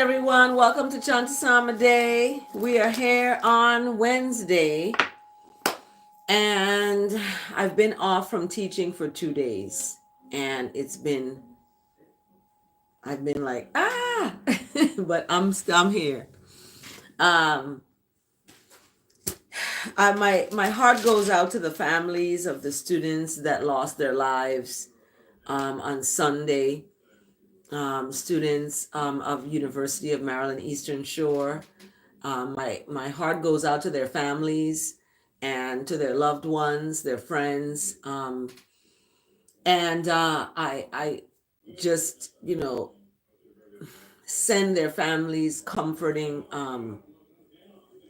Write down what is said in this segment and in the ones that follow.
everyone. Welcome to Chant A Psalm A. We are here on Wednesday, and I've been off from teaching for 2 days, and I've been like, but I'm here. Um, my heart goes out to the families of the students that lost their lives on Sunday. Students of University of Maryland Eastern Shore. My heart goes out to their families and to their loved ones, their friends, and I just send their families comforting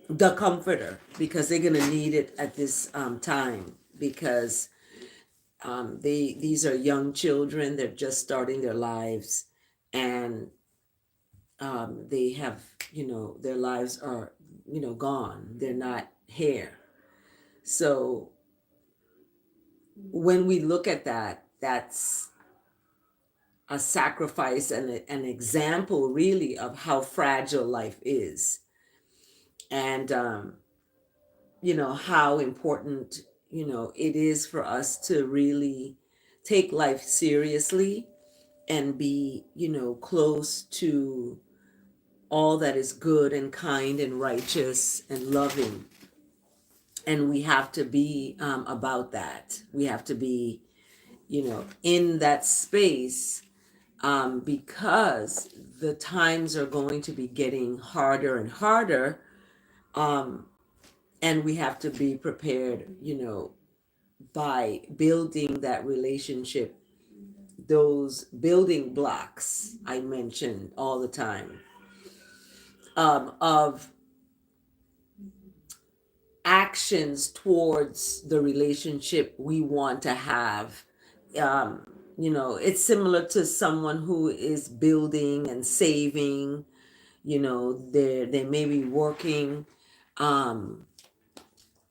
the comforter, because they're gonna need it at this time, because these are young children. They're just starting their lives, and they have, their lives are, gone. They're not here. So when we look at that, that's a sacrifice and an example, really, of how fragile life is, and how important it is for us to really take life seriously and be close to all that is good and kind and righteous and loving. And we have to be about that. We have to be in that space, because the times are going to be getting harder and harder, and we have to be prepared by building that relationship, those building blocks I mentioned all the time, of actions towards the relationship we want to have. It's similar to someone who is building and saving. They may be working,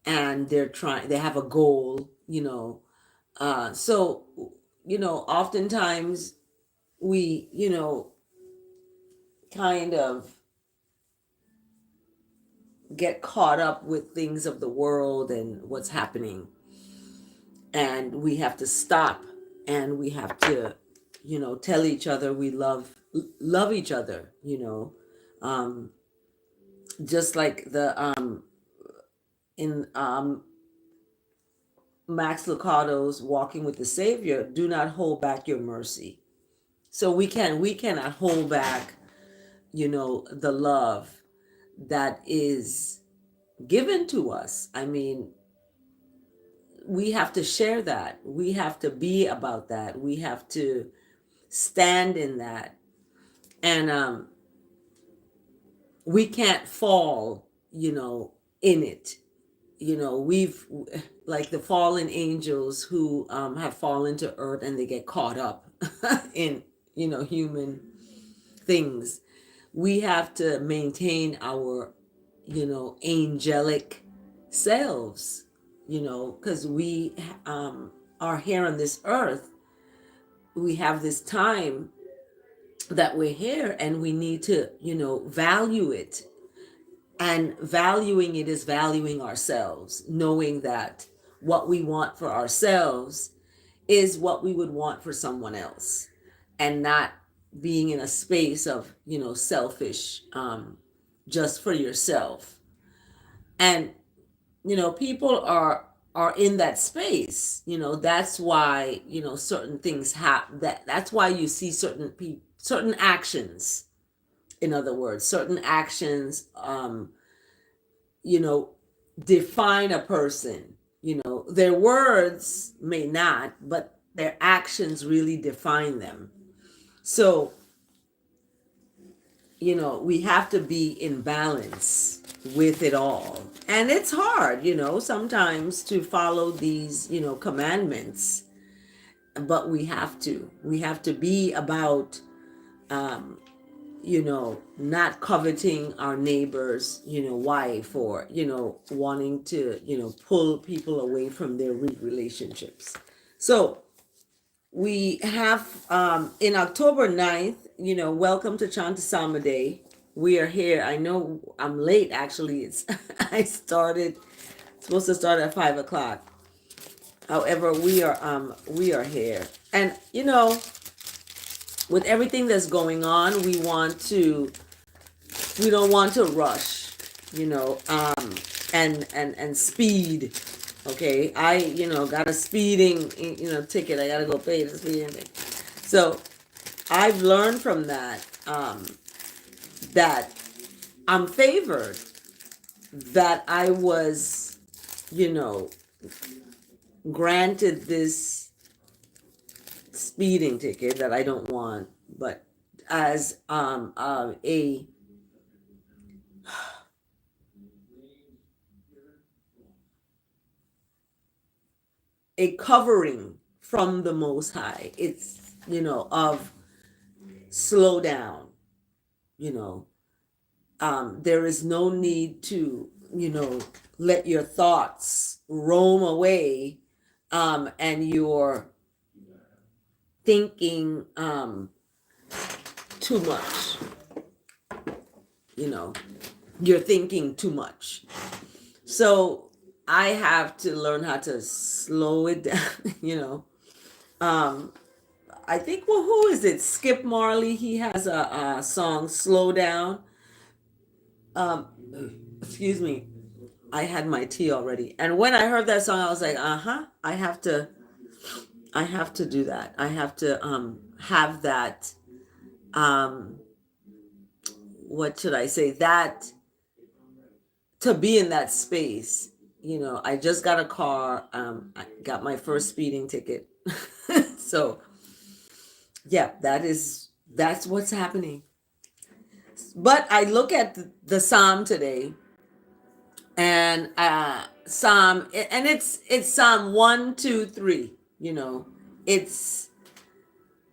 and they have a goal. So oftentimes we kind of get caught up with things of the world and what's happening, and we have to stop, and we have to tell each other we love each other, um just like the in Max Lucado's Walking with the Savior, do not hold back your mercy. So we cannot hold back the love that is given to us. I mean, we have to share that. We have to be about that. We have to stand in that. And we can't fall, in it. We've, like the fallen angels who have fallen to earth, and they get caught up in, human things. We have to maintain our, angelic selves, because we are here on this earth. We have this time that we're here, and we need to, value it. And valuing it is valuing ourselves, knowing that what we want for ourselves is what we would want for someone else, and not being in a space of, selfish, just for yourself. And, people are in that space. That's why, certain things happen. That's why you see certain actions. In other words, certain actions, define a person. Their words may not, but their actions really define them. So, we have to be in balance with it all. And it's hard, sometimes to follow these, commandments, but we have to. We have to be about, not coveting our neighbor's, wife, or, wanting to, pull people away from their relationships. So we have, in October 9th, welcome to Chant A Psalm A. we are here. I know I'm late actually. It's I started supposed to start at 5 o'clock. However, we are here. And with everything that's going on, we don't want to rush, and speed. Okay. I, got a speeding, ticket. I gotta go pay the speeding thing. So I've learned from that, that I'm favored, that I was, you know, granted this speeding ticket that I don't want, but as a covering from the Most High. It's, of slow down, you know. There is no need to, let your thoughts roam away, and you're thinking too much, you're thinking too much. So I have to learn how to slow it down. I think, well, who is it? Skip Marley. He has a song, Slow Down. Um, Excuse me. I had my tea already. And when I heard that song, I was like, I have to do that. I have to have that, um, what should I say? That, to be in that space. I just got a car. I got my first speeding ticket. So yeah, that's what's happening. But I look at the Psalm today, and it's Psalm 1, 2, 3. It's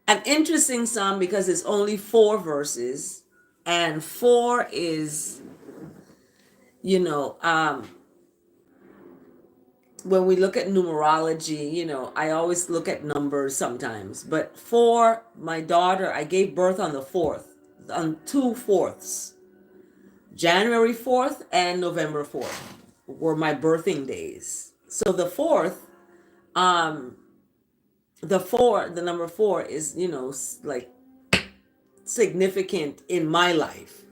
an interesting Psalm because it's only 4 verses, and 4 is, when we look at numerology, I always look at numbers sometimes, but 4, my daughter, I gave birth on the 4th, on 2/4. January 4th and November 4th were my birthing days. So the 4th, the number 4 is, like significant in my life.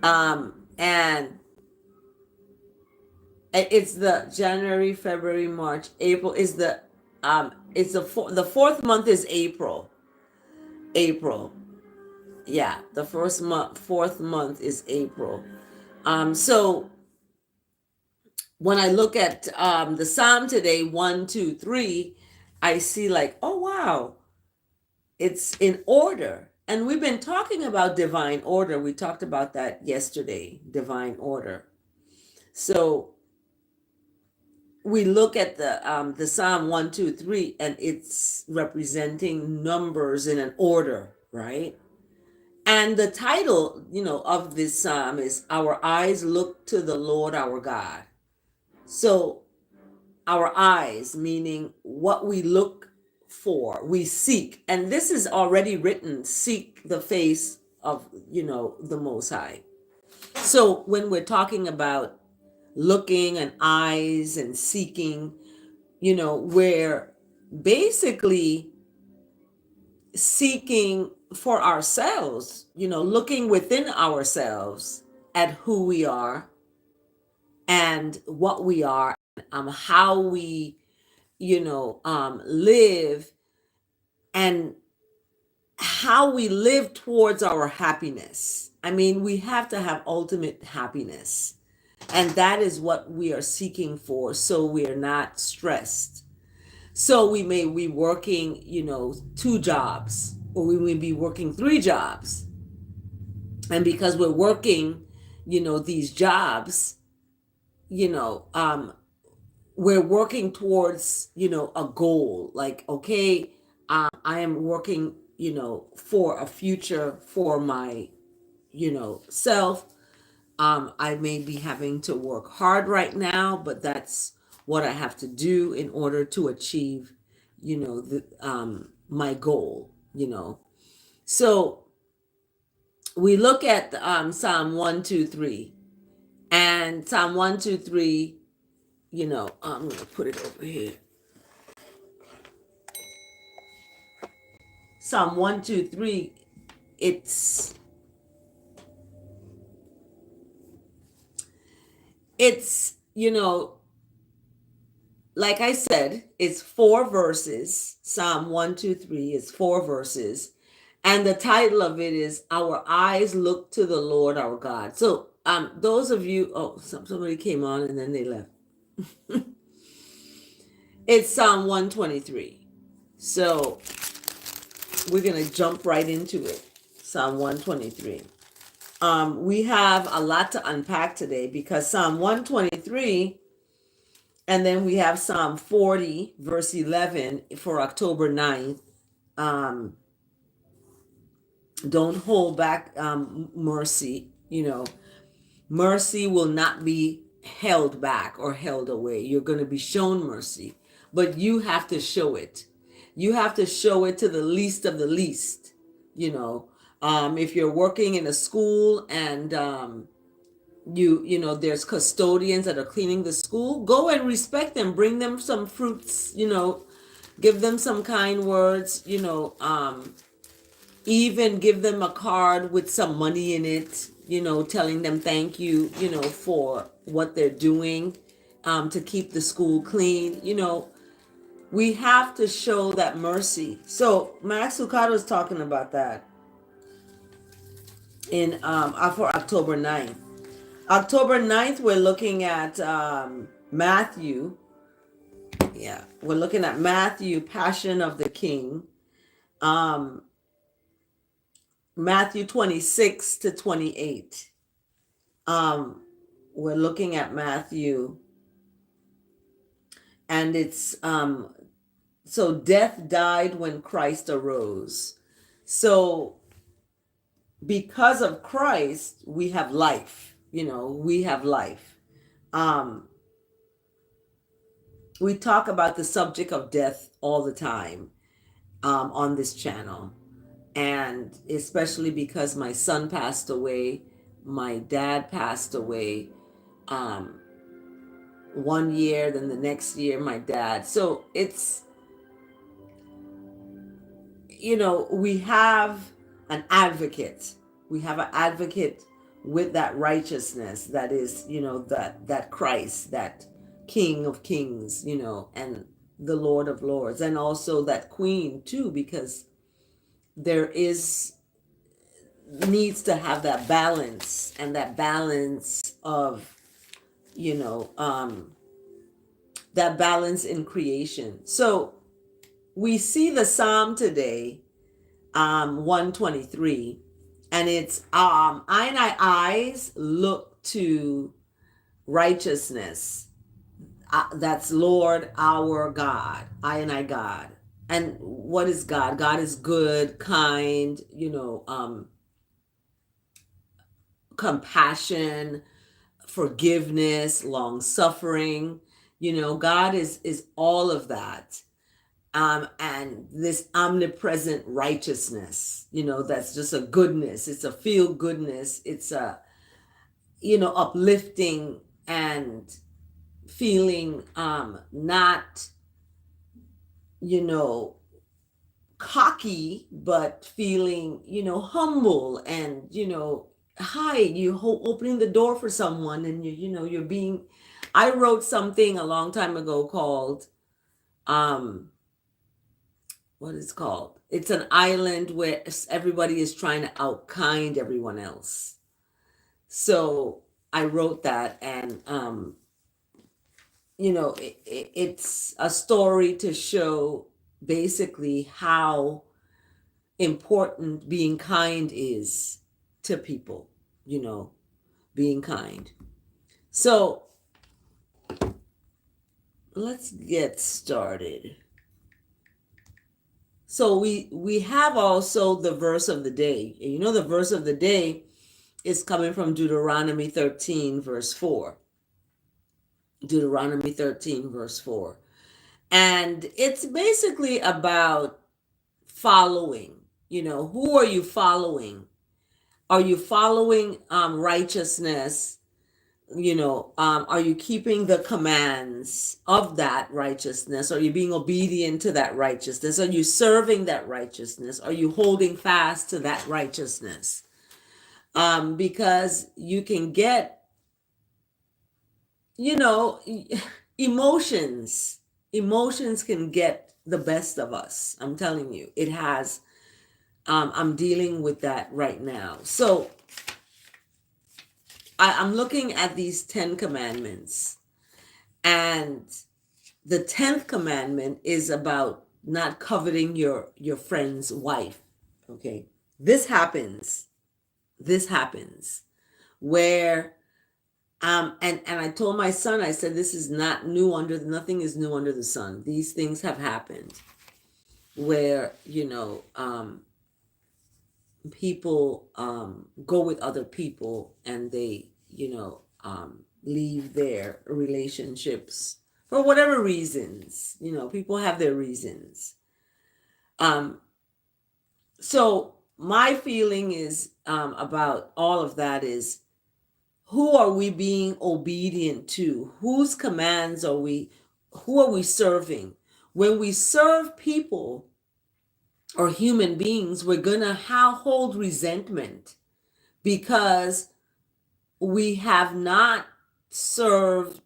And it's the January, February, March, April is the 4th month is April. Yeah, the 4th month is April. So when I look at the Psalm today, 1, 2, 3, I see like, oh wow, it's in order. And we've been talking about divine order. We talked about that yesterday, divine order. So we look at the Psalm 1, 2, 3, and it's representing numbers in an order, right? And the title, of this psalm is "Our Eyes Look to the Lord Our God." So our eyes, meaning what we look for, we seek, and this is already written: seek the face of, the Most High. So when we're talking about looking and eyes and seeking, we're basically seeking for ourselves, looking within ourselves at who we are and what we are, how we, live, and how we live towards our happiness. I mean, we have to have ultimate happiness. And that is what we are seeking for, so we are not stressed. So we may be working, 2 jobs, or we may be working 3 jobs. And because we're working, these jobs, we're working towards, a goal. Like, okay, I am working, for a future for my, self. I may be having to work hard right now, but that's what I have to do in order to achieve, my goal, So we look at Psalm 123, and Psalm 123, I'm going to put it over here. Psalm 123, it's like I said, it's 4 verses. Psalm 123 is 4 verses. And the title of it is Our Eyes Look to the Lord Our God. So those of you, somebody came on and then they left. It's Psalm 123. So we're going to jump right into it. Psalm 123. We have a lot to unpack today because Psalm 123, and then we have Psalm 40, verse 11 for October 9th. Don't hold back mercy. Mercy will not be held back or held away. You're going to be shown mercy, but you have to show it. You have to show it to the least of the least. If you're working in a school and there's custodians that are cleaning the school, go and respect them. Bring them some fruits. Give them some kind words. Even give them a card with some money in it, telling them thank you, for what they're doing to keep the school clean. We have to show that mercy. So Max Lucado is talking about that in for October 9th. October 9th, we're looking at Matthew. Yeah, we're looking at Matthew, Passion of the King. Matthew 26 to 28. We're looking at Matthew, and it's so death died when Christ arose. So because of Christ, we have life. We have life. We talk about the subject of death all the time on this channel. And especially because my son passed away, my dad passed away 1 year, then the next year my dad. So it's, we have an advocate. We have an advocate with that righteousness that is, that Christ, that King of Kings, and the Lord of Lords, and also that Queen too, because there needs to have that balance, and that balance of that balance in creation. So we see the psalm today, 123, and it's I eyes look to righteousness. That's Lord our God. I God. And what is God? God is good, kind, compassion, forgiveness, long suffering. God is all of that. And this omnipresent righteousness, that's just a goodness. It's a feel goodness. It's a, uplifting and feeling not cocky, but feeling humble, and hi, opening the door for someone, and you're being. I wrote something a long time ago called what is called, it's an island where everybody is trying to outkind everyone else. So I wrote that, and it's a story to show basically how important being kind is to people, being kind. So let's get started. So we have also the verse of the day. The verse of the day is coming from Deuteronomy 13, verse 4. Deuteronomy 13, verse 4. And it's basically about following. Who are you following? Are you following righteousness? Are you keeping the commands of that righteousness? Are you being obedient to that righteousness? Are you serving that righteousness? Are you holding fast to that righteousness? Because you can get, you know, emotions. Emotions can get the best of us. I'm telling you, it has. I'm dealing with that right now. So I'm looking at these 10 commandments, and the 10th commandment is about not coveting your friend's wife. Okay. This happens where and I told my son, I said, this is not new nothing is new under the sun. These things have happened where, people go with other people, and they, leave their relationships for whatever reasons. People have their reasons. So my feeling is, about all of that is, who are we being obedient to? Whose commands who are we serving? When we serve people or human beings, we're going to hold resentment because we have not served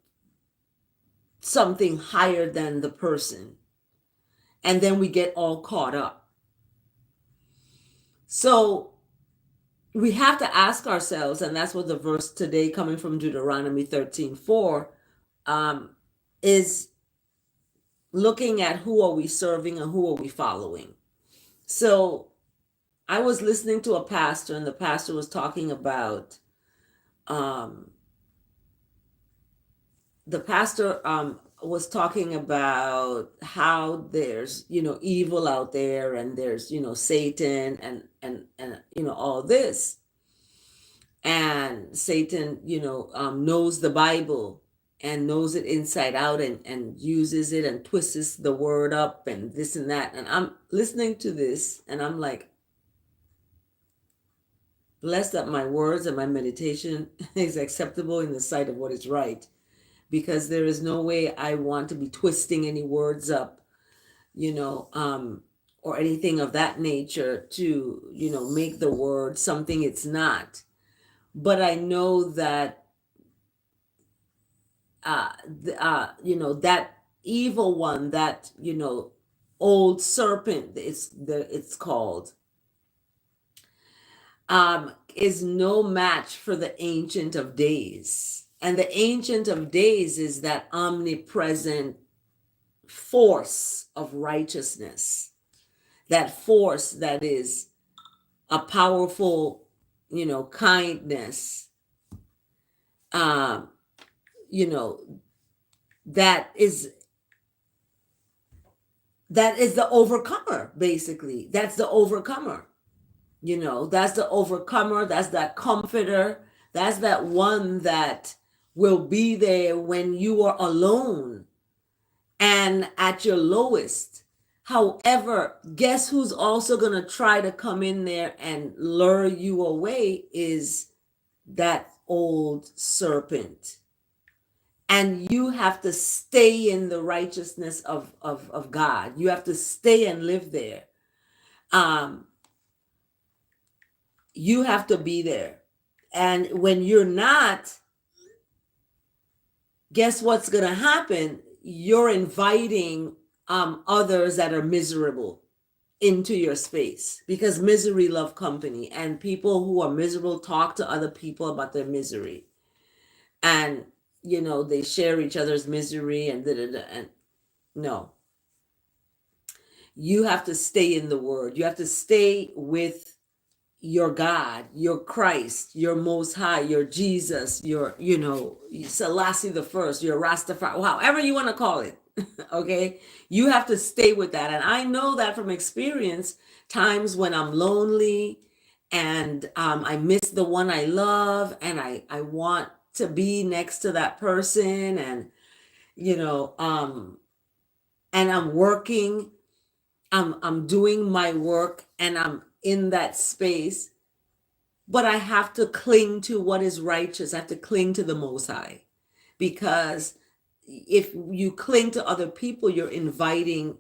something higher than the person. And then we get all caught up. So we have to ask ourselves, and that's what the verse today coming from Deuteronomy 13:4 is looking at, who are we serving and who are we following. So I was listening to a pastor, and the pastor was talking about how there's evil out there, and there's Satan, and all this, and Satan knows the Bible and knows it inside out, and uses it and twists the word up and this and that. And I'm listening to this, and I'm like, blessed that my words and my meditation is acceptable in the sight of what is right, because there is no way I want to be twisting any words up, or anything of that nature to, make the word something it's not. But I know that, that evil one, that, old serpent, it's called, is no match for the Ancient of Days. And the Ancient of Days is that omnipresent force of righteousness, that force that is a powerful, kindness, you know, that is the overcomer, basically. That's the overcomer. That's the overcomer. That's that comforter. That's that one that will be there when you are alone and at your lowest. However, guess who's also going to try to come in there and lure you away is that old serpent. And you have to stay in the righteousness of God. You have to stay and live there. You have to be there. And when you're not, guess what's going to happen? You're inviting others that are miserable into your space, because misery love company, and people who are miserable talk to other people about their misery, and they share each other's misery, and and no, you have to stay in the word. You have to stay with your God, your Christ, your Most High, your Jesus, your Selassie the First, your Rastafari, however you want to call it. Okay, you have to stay with that. And I know that from experience, times when I'm lonely, and I miss the one I love, and I want to be next to that person, and and I'm working, I'm doing my work, and I'm in that space. but I have to cling to what is righteous. I have to cling to the Most High, because if you cling to other people, you're inviting,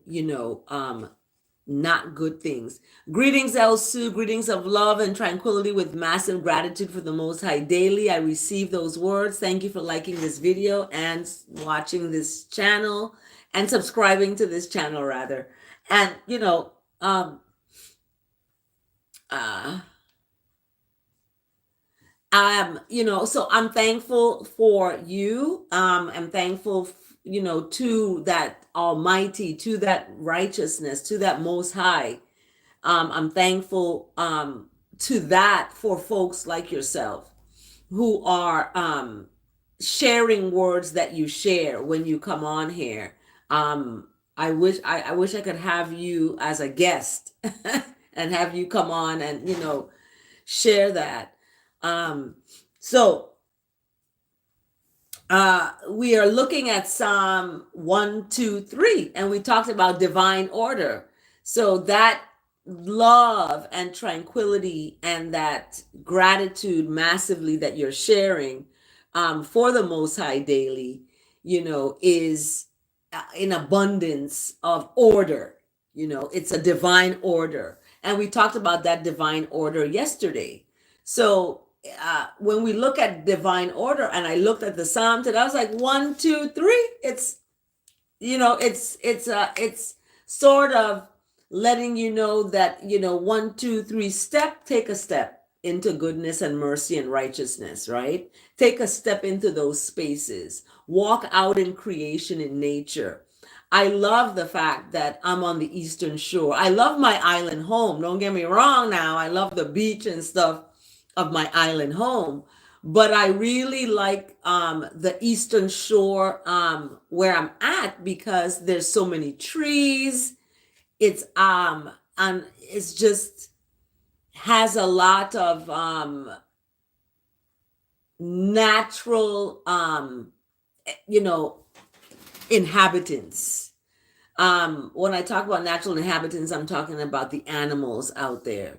not good things. Greetings, El Sue. Greetings of love and tranquility with massive gratitude for the Most High daily. I receive those words. Thank you for liking this video and watching this channel and subscribing to this channel, rather. And, so I'm thankful for you. I'm thankful, to that Almighty, to that righteousness, to that Most High. I'm thankful to that for folks like yourself who are sharing words that you share when you come on here. I wish I could have you as a guest and have you come on and share that. So we are looking at Psalm 123, and we talked about divine order. So that love and tranquility and that gratitude massively that you're sharing for the Most High daily, is in abundance of order. It's a divine order. And we talked about that divine order yesterday. So when we look at divine order, and I looked at the Psalm today, I was like, 1, 2, 3. It's, it's sort of letting you know that, 1, 2, 3 take a step into goodness and mercy and righteousness, right? Take a step into those spaces. Walk out in creation, in nature. I love the fact that I'm on the Eastern Shore. I love my island home. Don't get me wrong now. I love the beach and stuff of my island home, but I really like the Eastern Shore where I'm at, because there's so many trees. It's and it's just has a lot of natural inhabitants. When I talk about natural inhabitants, I'm talking about the animals out there.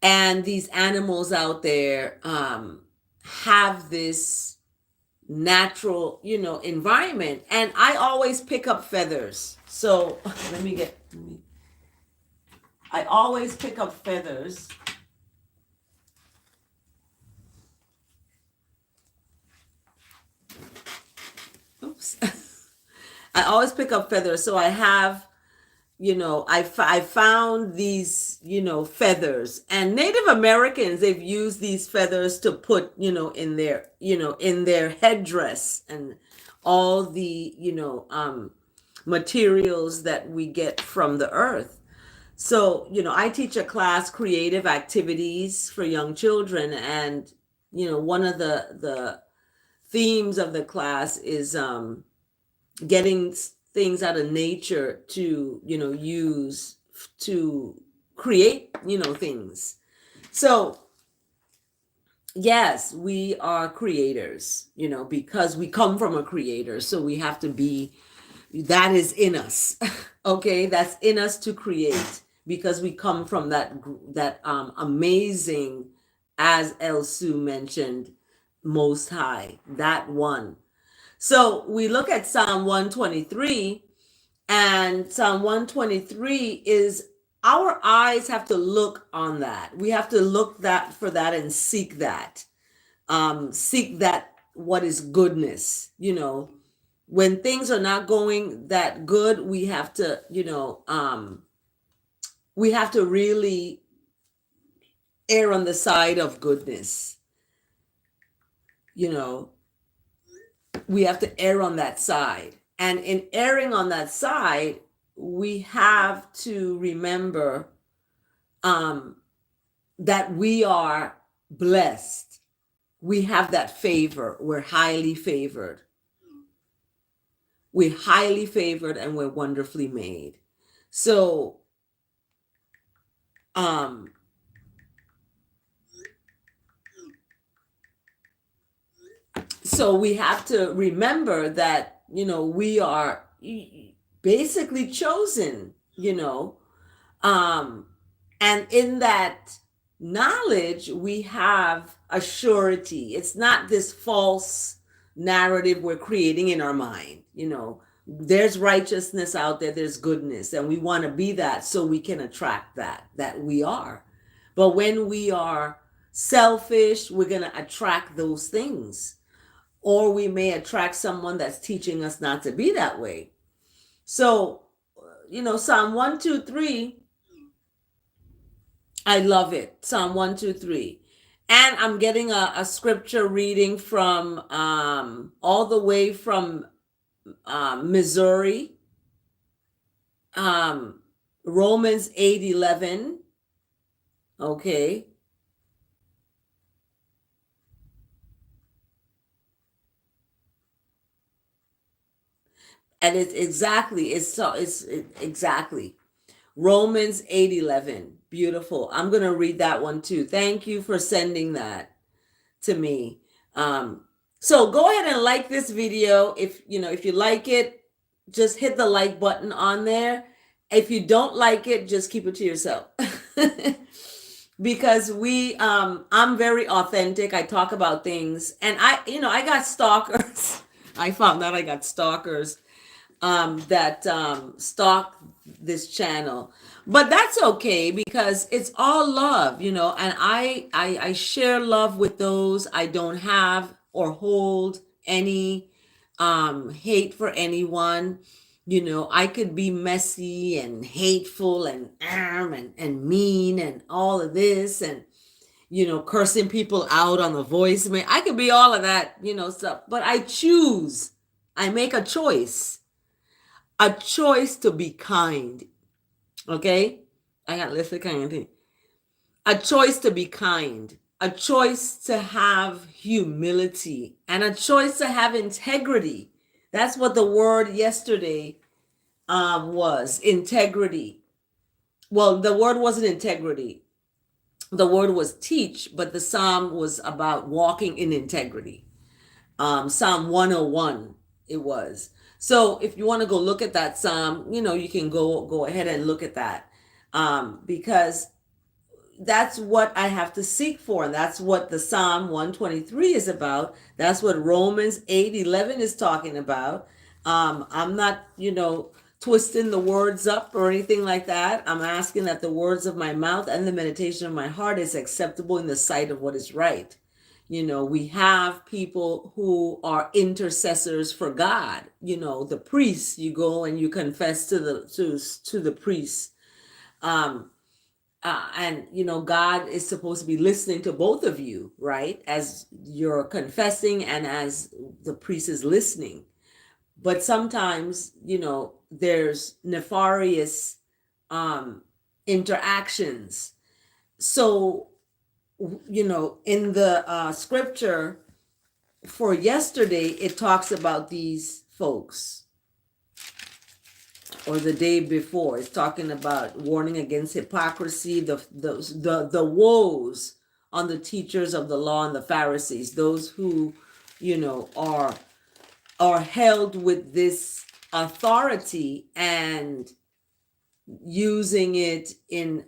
And these animals out there have this natural, environment. And I always pick up feathers. So I always pick up feathers. Oops. I always pick up feathers. So I have, I found these, feathers, and Native Americans, they've used these feathers to put, in their headdress and all the, materials that we get from the earth. So, I teach a class, creative activities for young children. And, one of the themes of the class is getting things out of nature to use to create things. So yes, we are creators, because we come from a creator. So we have to be, that is in us. Okay, that's in us to create, because we come from that amazing, as El Sue mentioned, Most High, that one. So we look at Psalm 123, and Psalm 123 is, our eyes have to look on that. We have to look for that and seek that. Seek that, what is goodness. When things are not going that good, we have to, really err on the side of goodness. We have to err on that side. And in erring on that side, we have to remember that we are blessed. We have that favor. We're highly favored. We're highly favored, and we're wonderfully made. So, so we have to remember that, we are basically chosen, And in that knowledge, we have a surety. It's not this false narrative we're creating in our mind. There's righteousness out there, there's goodness, and we want to be that so we can attract that we are. But when we are selfish, we're going to attract those things. Or we may attract someone that's teaching us not to be that way. So, Psalm 123, I love it. Psalm 123. And I'm getting a scripture reading from all the way from Missouri, Romans 8:11. Okay. And it's exactly Romans 8:11. Beautiful. I'm going to read that one too. Thank you for sending that to me. So go ahead and like this video. If you like it, just hit the like button on there. If you don't like it, just keep it to yourself. Because I'm very authentic. I talk about things, and I got stalkers. I found out I got stalkers that stalk this channel, but that's okay because it's all love, and I share love with those. I don't have or hold any hate for anyone. I could be messy and hateful and mean and all of this, and cursing people out on the voicemail. I could be all of that, stuff, but I make a choice to be kind. Okay? I got list of kind thing. A choice to be kind, a choice to have humility, and a choice to have integrity. That's what the word yesterday was, integrity. Well, the word wasn't integrity. The word was teach, but the psalm was about walking in integrity. Psalm 101 it was. So if you want to go look at that psalm, you can go ahead and look at that, because that's what I have to seek for, and that's what the Psalm 123 is about. That's what Romans 8:11 is talking about. I'm not, twisting the words up or anything like that. I'm asking that the words of my mouth and the meditation of my heart is acceptable in the sight of what is right. We have people who are intercessors for God. The priests, you go and you confess to the priests. And God is supposed to be listening to both of you, right? As you're confessing and as the priest is listening. But sometimes, there's nefarious interactions. So, in the scripture for yesterday, it talks about these folks, or the day before, it's talking about warning against hypocrisy, the woes on the teachers of the law and the Pharisees, those who, are held with this authority and using it in,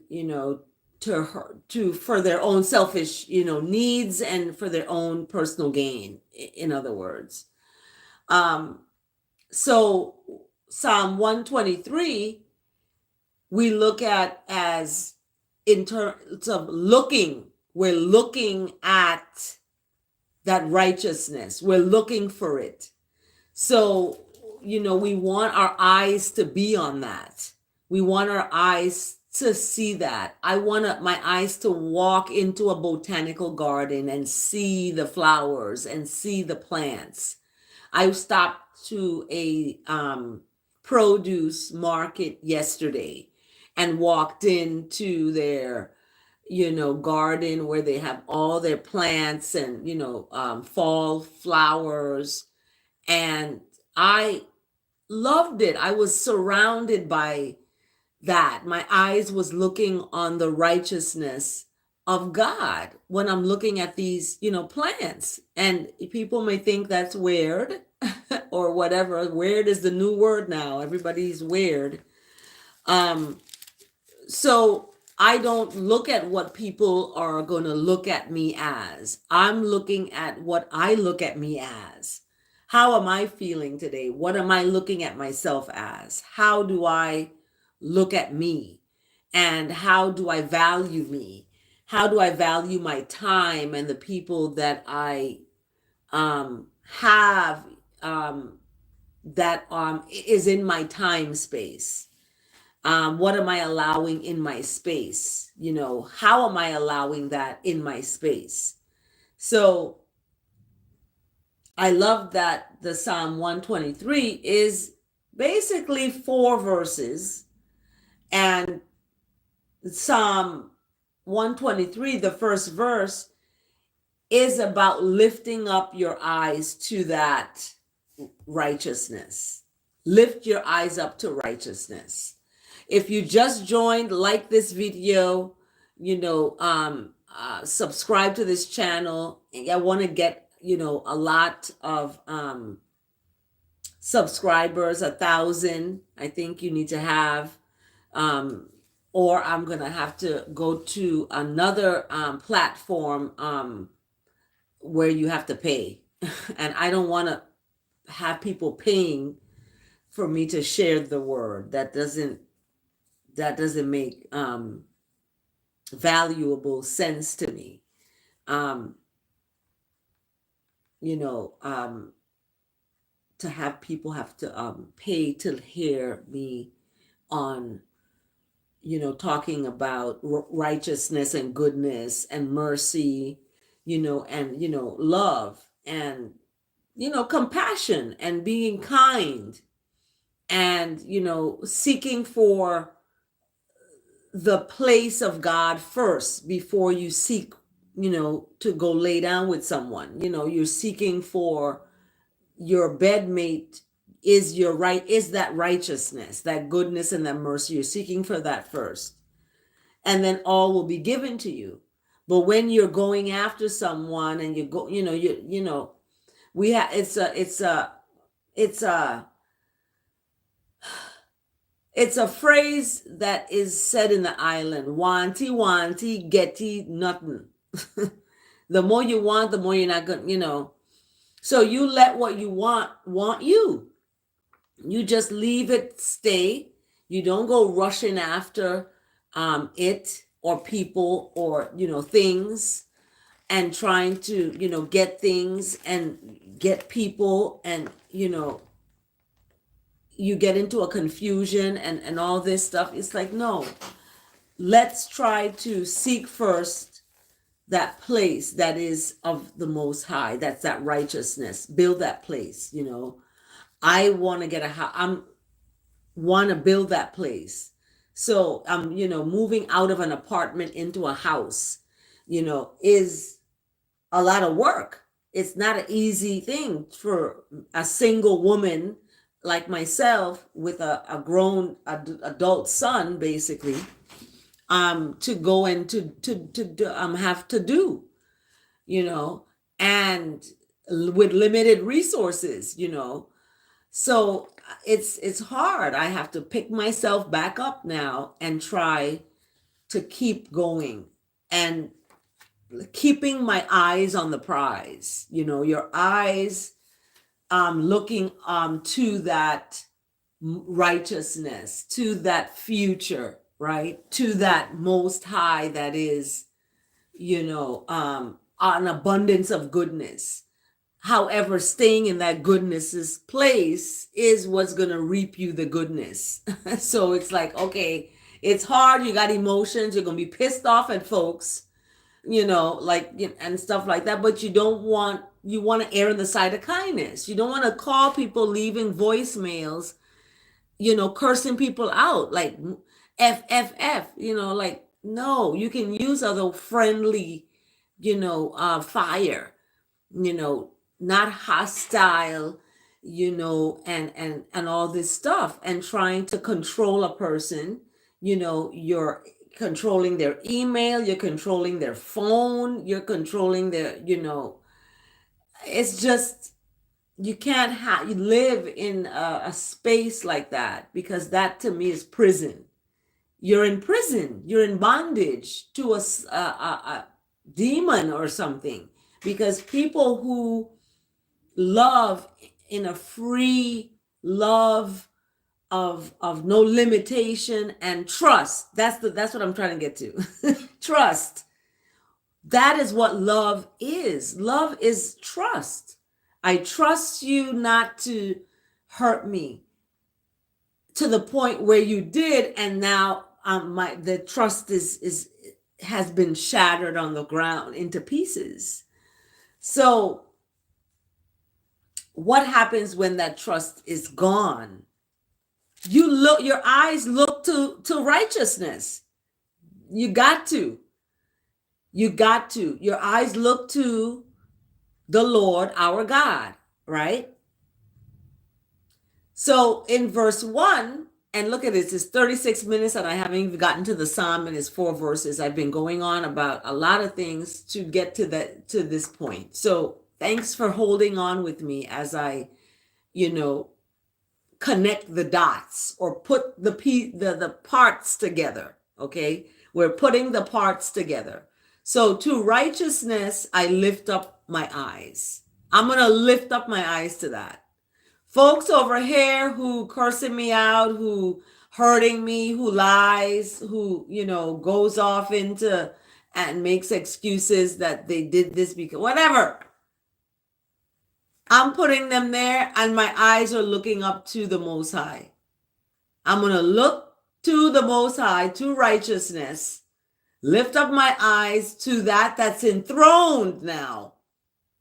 for their own selfish, needs and for their own personal gain, in other words. So Psalm 123, we look at as in terms of we're looking at that righteousness. We're looking for it. So, we want our eyes to be on that. We want our eyes to see that. I want my eyes to walk into a botanical garden and see the flowers and see the plants. I stopped to a produce market yesterday and walked into their garden where they have all their plants and fall flowers, and I loved it. I was surrounded by that. My eyes was looking on the righteousness of God when I'm looking at these plants. And people may think that's weird or whatever. Weird is the new word now. Everybody's weird. So I don't look at what people are going to look at me as. I'm looking at what I look at me as. How am I feeling today? What am I looking at myself as? How do I look at me? And how do I value me? How do I value my time and the people that I have that is in my time space? What am I allowing in my space? How am I allowing that in my space? So I love that the Psalm 123 is basically 4 verses, and Psalm 123, the first verse, is about lifting up your eyes to that righteousness. Lift your eyes up to righteousness. If you just joined, like this video, subscribe to this channel. I want to get, a lot of subscribers, 1,000. I think you need to have, or I'm going to have to go to another platform where you have to pay. And I don't want to have people paying for me to share the word. That doesn't make valuable sense to me. To have people have to pay to hear me on, talking about righteousness and goodness and mercy, and, love and, compassion and being kind and, seeking for the place of God first before you seek, to go lay down with someone. You're seeking for your bedmate is that righteousness, that goodness and that mercy. You're seeking for that first. And then all will be given to you. But when you're going after someone and you go, we have it's a phrase that is said in the island: wanty wanty, getty nothing. The more you want, the more you're not gonna, so you let what you want you. You just leave it stay. You don't go rushing after it or people or things and trying to get things and get people, and you get into a confusion and all this stuff. It's like, no, let's try to seek first that place that is of the Most High. That's that righteousness. Build that place. I want to get want to build that place. So moving out of an apartment into a house, is a lot of work. It's not an easy thing for a single woman like myself with a grown adult son, basically, to go and to have to do, and with limited resources, so it's hard. I have to pick myself back up now and try to keep going and keeping my eyes on the prize. Your eyes looking to that righteousness, to that future, right? To that Most High that is, an abundance of goodness. However, staying in that goodness's place is what's going to reap you the goodness. So it's like, okay, it's hard. You got emotions. You're going to be pissed off at folks, and stuff like that. But you want to err on the side of kindness. You don't want to call people leaving voicemails, cursing people out like F, F, F, like, no, you can use other friendly, fire, not hostile, and all this stuff, and trying to control a person. You're controlling their email, you're controlling their phone, you're controlling their, it's just, you can't live in a space like that, because that to me is prison. you're in prison, you're in bondage to a demon or something. Because people who love in a free love of no limitation and trust, that's what I'm trying to get to. Trust. That is what love is. Love is trust. I trust you not to hurt me to the point where you did, and now the trust is has been shattered on the ground into pieces. So what happens when that trust is gone? Your eyes look to righteousness. You got to. Your eyes look to the Lord our God, right? So in verse 1, and look at this, it's 36 minutes and I haven't even gotten to the psalm and it's 4 verses. I've been going on about a lot of things to get to this point. So thanks for holding on with me as I, connect the dots or put the parts together, okay? We're putting the parts together. So to righteousness, I lift up my eyes. I'm going to lift up my eyes to that. Folks over here who cursing me out, who hurting me, who lies, who, goes off into and makes excuses that they did this because whatever. I'm putting them there and my eyes are looking up to the Most High. I'm going to look to the Most High, to righteousness, lift up my eyes to that's enthroned now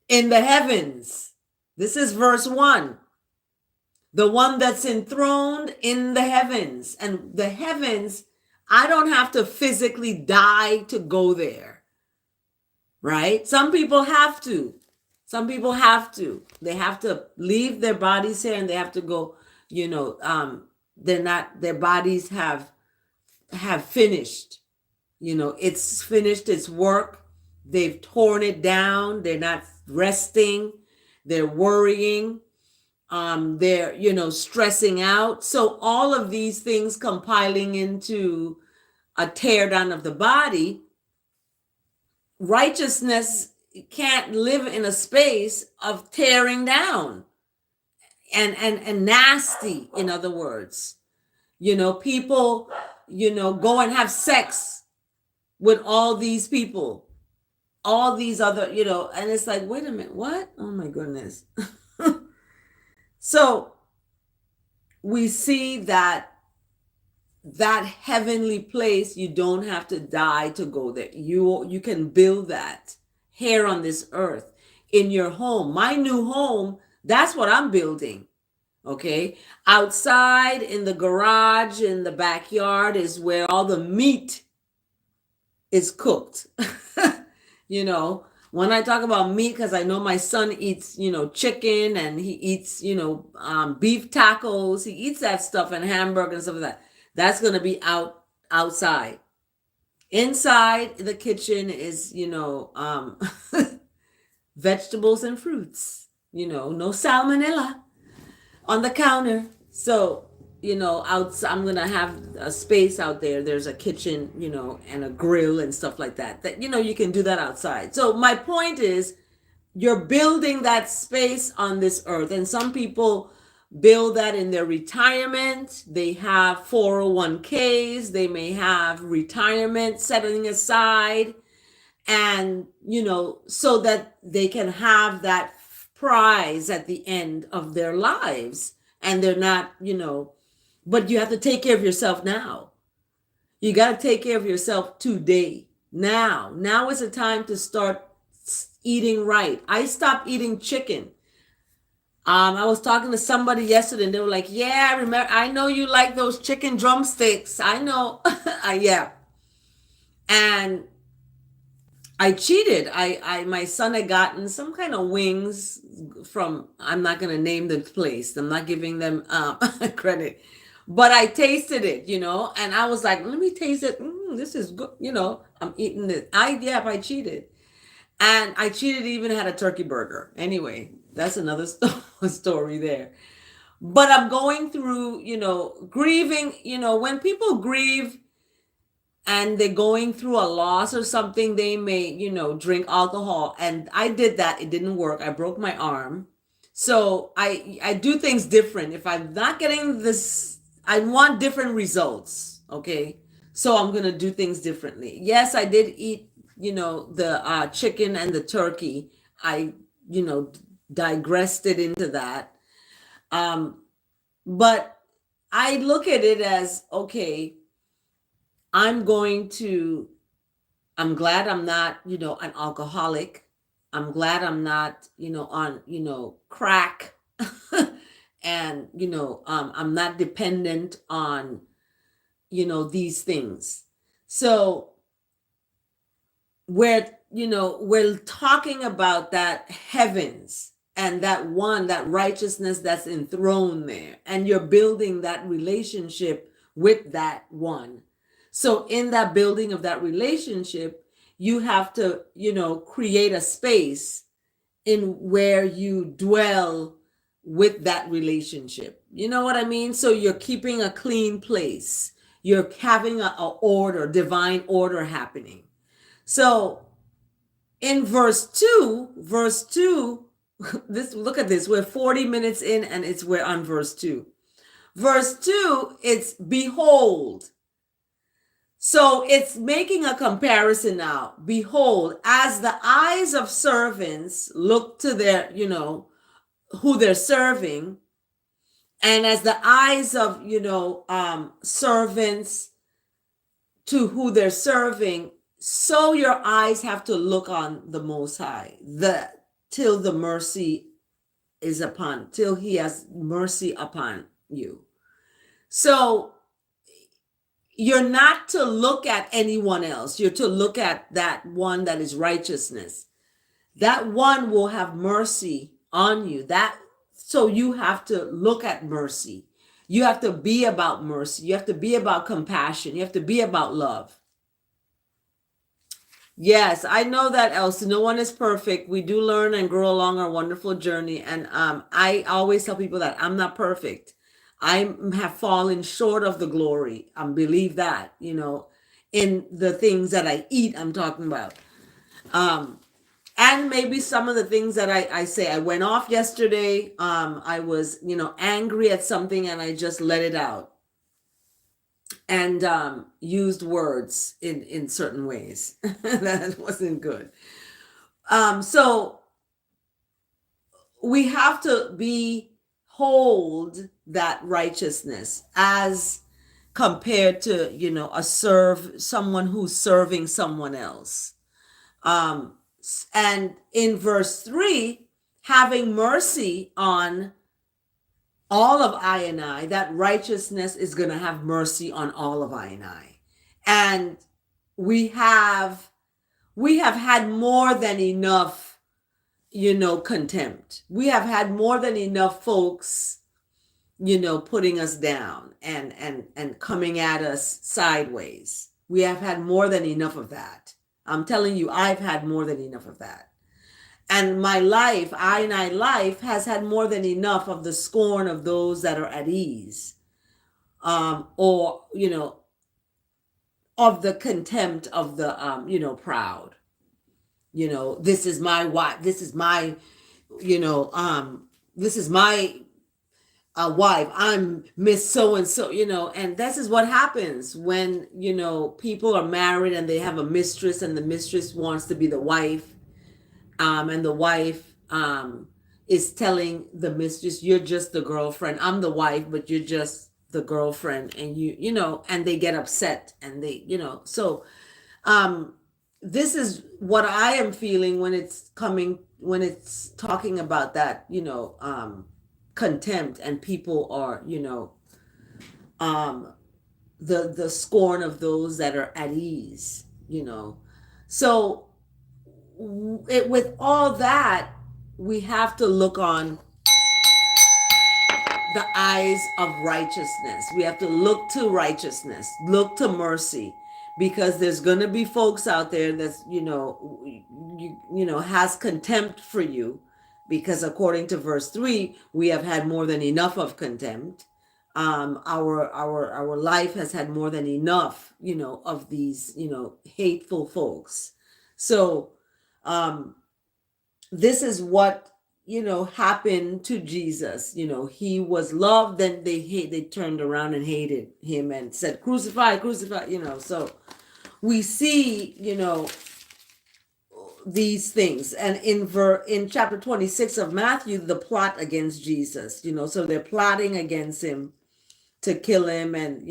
in the heavens. This is verse 1. The one that's enthroned in the heavens. And the heavens, I don't have to physically die to go there, right? Some people have to. They have to leave their bodies here and they have to go, their bodies have finished. It's finished its work. They've torn it down. They're not resting. They're worrying. They're, stressing out. So all of these things compiling into a tear down of the body. Righteousness can't live in a space of tearing down and nasty, in other words. People, go and have sex with all these people, all these other, and it's like, wait a minute, what? Oh my goodness. So we see that heavenly place, you don't have to die to go there. You can build that here on this earth in your home. My new home, that's what I'm building. Okay. Outside in the garage, in the backyard is where all the meat is cooked. When I talk about meat, because I know my son eats, chicken and he eats, beef tacos. He eats that stuff and hamburger and stuff like that. That's going to be outside. Inside the kitchen is, vegetables and fruits, no salmonella on the counter. So, outside, I'm going to have a space out there. There's a kitchen, and a grill and stuff like that, you can do that outside. So my point is, you're building that space on this earth. And some people build that in their retirement. They have 401ks. They may have retirement setting aside. And, so that they can have that prize at the end of their lives. And they're not, but you have to take care of yourself now. You got to take care of yourself today. Now is the time to start eating right. I stopped eating chicken. I was talking to somebody yesterday and they were like, yeah, I know you like those chicken drumsticks. I know. Yeah. And I cheated. My son had gotten some kind of wings from, I'm not going to name the place. I'm not giving them credit, but I tasted it, and I was like, let me taste it. This is good. I'm eating it. I cheated. And I cheated, even had a turkey burger. Anyway, that's another story there. But I'm going through, grieving, when people grieve, and they're going through a loss or something, they may, drink alcohol. And I did that. It didn't work. I broke my arm. So I do things different. If I'm not getting this, I want different results. Okay. So I'm going to do things differently. Yes, I did eat, the chicken and the turkey. I, digressed it into that. But I look at it as, okay, I'm glad I'm not, an alcoholic. I'm glad I'm not, on, crack. And, I'm not dependent on, these things. So we're talking about that heavens and that righteousness that's enthroned there. And you're building that relationship with that one. So in that building of that relationship, you have to, create a space in where you dwell with that relationship. You know what I mean? So you're keeping a clean place. You're having a order, divine order happening. So in verse 2, look at this. We're 40 minutes in and we're on verse 2. Verse 2, it's behold. So it's making a comparison now. Behold, as the eyes of servants look to their, who they're serving, and as the eyes of, servants to who they're serving, so your eyes have to look on the Most High, till the mercy is upon, till he has mercy upon you. So you're not to look at anyone else. You're to look at that one that is righteousness. That one will have mercy on you. So you have to look at mercy. You have to be about mercy. You have to be about compassion. You have to be about love. Yes, I know that, Elsie. No one is perfect. We do learn and grow along our wonderful journey. And I always tell people that I'm not perfect. I have fallen short of the glory. Believe that, in the things that I eat, I'm talking about. And maybe some of the things that I say. I went off yesterday. I was, angry at something and I just let it out. And used words in certain ways. That wasn't good. So we have to hold that righteousness as compared to, someone who's serving someone else. And in verse 3, having mercy on all of I and I, that righteousness is going to have mercy on all of I and I. And we have had more than enough, contempt. We have had more than enough folks, putting us down and coming at us sideways. We have had more than enough of that. I'm telling you, I've had more than enough of that. And my life, I and I life, has had more than enough of the scorn of those that are at ease. Or, of the contempt of the, proud. This is my wife. This is my, this is my wife. I'm Miss So-and-so, and this is what happens when, people are married and they have a mistress and the mistress wants to be the wife. And the wife is telling the mistress, you're just the girlfriend. I'm the wife, but you're just the girlfriend. And and they get upset and they, so this is what I am feeling when it's talking about that, contempt, and people are, the scorn of those that are at ease, So with all that, we have to look on the eyes of righteousness. We have to look to righteousness, look to mercy, because there's going to be folks out there that's, has contempt for you, because according to verse 3, we have had more than enough of contempt. Our life has had more than enough, of these, hateful folks. So this is what, happened to Jesus. He was loved, then they turned around and hated him and said, crucify, crucify, so we see, these things. And in chapter 26 of Matthew, the plot against Jesus, so they're plotting against him to kill him, and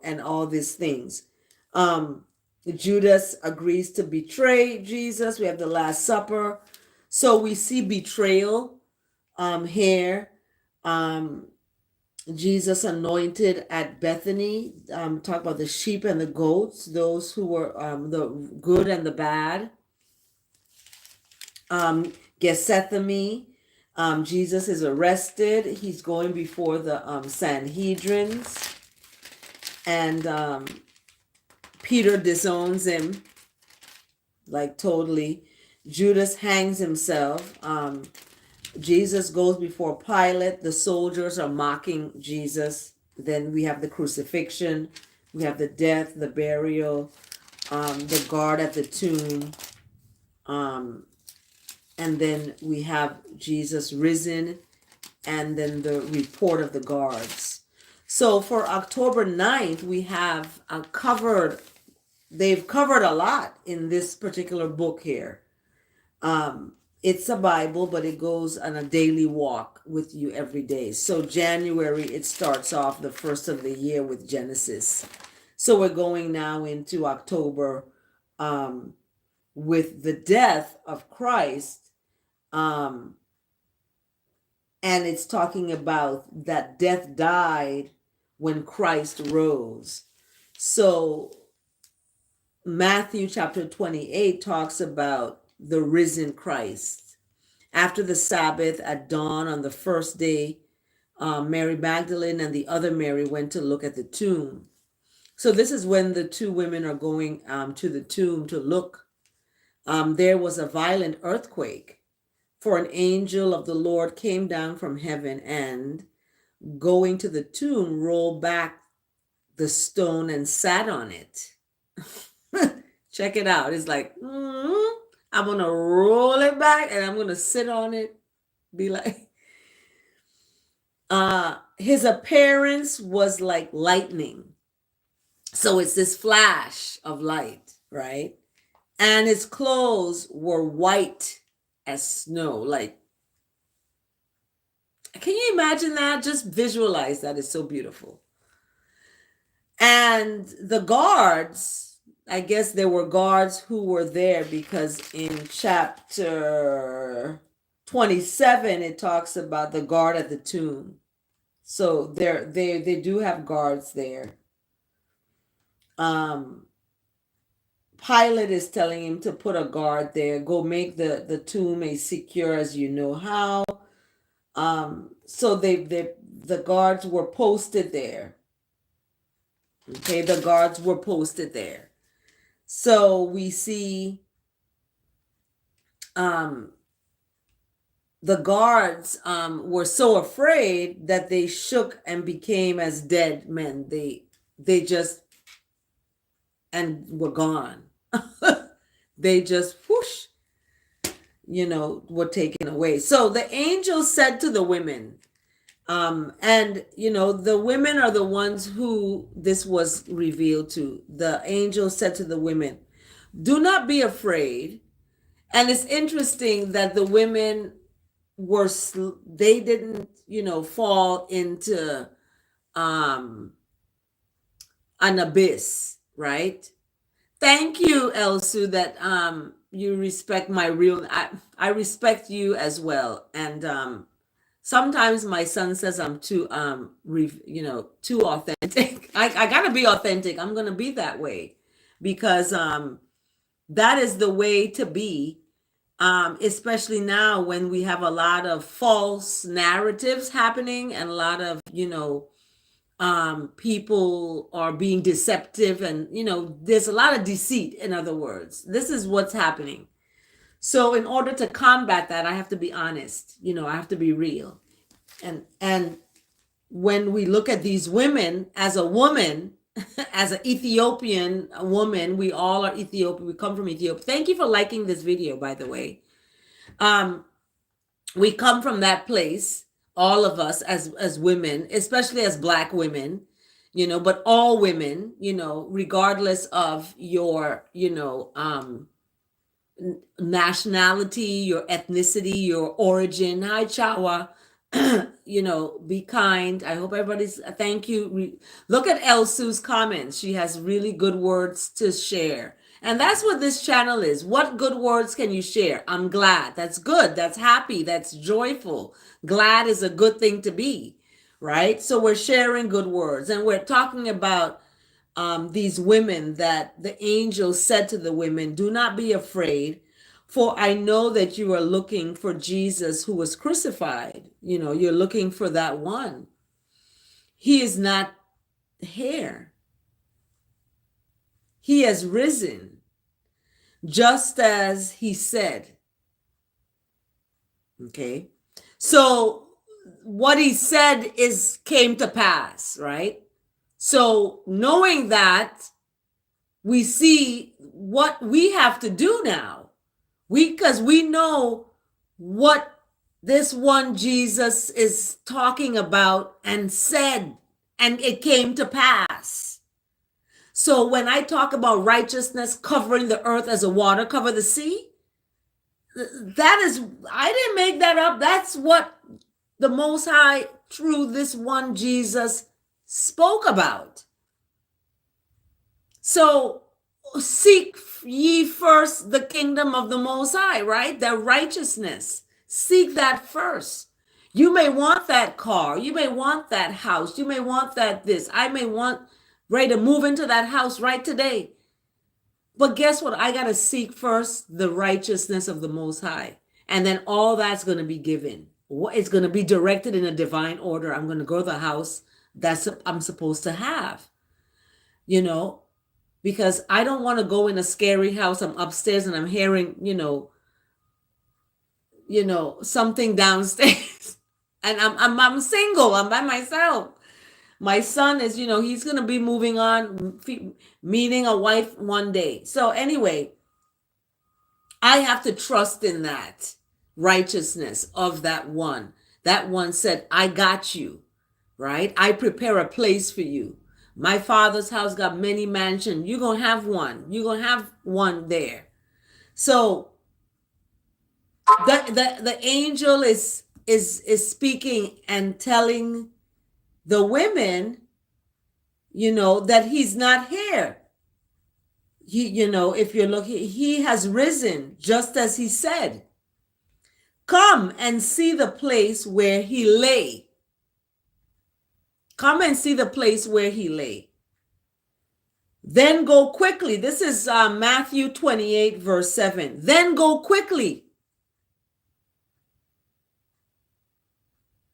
and all these things. Judas agrees to betray Jesus. We have the Last Supper. So we see betrayal here. Jesus anointed at Bethany. Talk about the sheep and the goats, those who were the good and the bad. Gethsemane. Jesus is arrested. He's going before the Sanhedrins, and Peter disowns him, like totally. Judas hangs himself. Jesus goes before Pilate. The soldiers are mocking Jesus. Then we have the crucifixion. We have the death, the burial, the guard at the tomb. And then we have Jesus risen, and then the report of the guards. So for October 9th, we have they've covered a lot in this particular book here. It's a Bible, but it goes on a daily walk with you every day. So January, it starts off the first of the year with Genesis. So we're going now into October with the death of Christ. And it's talking about that death died when Christ rose. So Matthew chapter 28 talks about the risen Christ. After the Sabbath at dawn on the first day, Mary Magdalene and the other Mary went to look at the tomb. So this is when the two women are going to the tomb to look. There was a violent earthquake, for an angel of the Lord came down from heaven and, going to the tomb, rolled back the stone and sat on it. Check it out. It's like, I'm going to roll it back and I'm going to sit on it. Be like, his appearance was like lightning. So it's this flash of light, right? And his clothes were white as snow. Like, can you imagine that? Just visualize that. It's so beautiful. And the guards, I guess there were guards who were there, because in chapter 27 it talks about the guard at the tomb. So they do have guards there. Pilate is telling him to put a guard there. Go make the tomb as secure as you know how. So the guards were posted there. Okay, the guards were posted there. So we see the guards were so afraid that they shook and became as dead men. They just and were gone. They just whoosh, were taken away. So the angel said to the women, and the women are the ones who this was revealed to. The angel said to the women, do not be afraid. And it's interesting that the women they didn't, fall into an abyss, right? Thank you, Elsu, that you respect my real. I respect you as well. And sometimes my son says I'm too too authentic. I gotta be authentic. I'm gonna be that way, because that is the way to be. Especially now when we have a lot of false narratives happening, and a lot of people are being deceptive, and there's a lot of deceit. In other words, this is what's happening. So in order to combat that, I have to be honest. I have to be real, and when we look at these women, as a woman, as an Ethiopian woman, we all are Ethiopian. We come from Ethiopia. Thank you for liking this video, by the way. We come from that place, all of us as women, especially as Black women, but all women, regardless of your, nationality, your ethnicity, your origin. Hi, Chawa. Be kind. I hope everybody's, thank you. Look at Elsu's comments. She has really good words to share. And that's what this channel is. What good words can you share? I'm glad. That's good. That's happy. That's joyful. Glad is a good thing to be, right? So we're sharing good words, and we're talking about these women, that the angel said to the women, do not be afraid, for I know that you are looking for Jesus who was crucified. You're looking for that one. He is not here. He has risen, just as he said. Okay. So what he said came to pass, right? So knowing that, we see what we have to do now. Because we know what this one Jesus is talking about and said, and it came to pass. So when I talk about righteousness covering the earth as a water cover the sea, that is, I didn't make that up. That's what the Most High, through this one Jesus, spoke about. So seek ye first the kingdom of the Most High, right? The righteousness. Seek that first. You may want that car. You may want that house. You may want that this. I may want ready to move into that house right today. But guess what? I got to seek first the righteousness of the Most High. And then all that's going to be given. It's going to be directed in a divine order. I'm going to go to the house that I'm supposed to have. Because I don't want to go in a scary house. I'm upstairs and I'm hearing, something downstairs. And I'm single. I'm by myself. My son is, he's going to be moving on, meeting a wife one day. So anyway, I have to trust in that righteousness of that one. That one said, I got you, right? I prepare a place for you. My Father's house got many mansions. You're going to have one. You're going to have one there. So the angel is speaking and telling the women, that he's not here. If you're looking, he has risen, just as he said. Come and see the place where he lay. Come and see the place where he lay. Then go quickly. This is Matthew 28, verse 7. Then go quickly.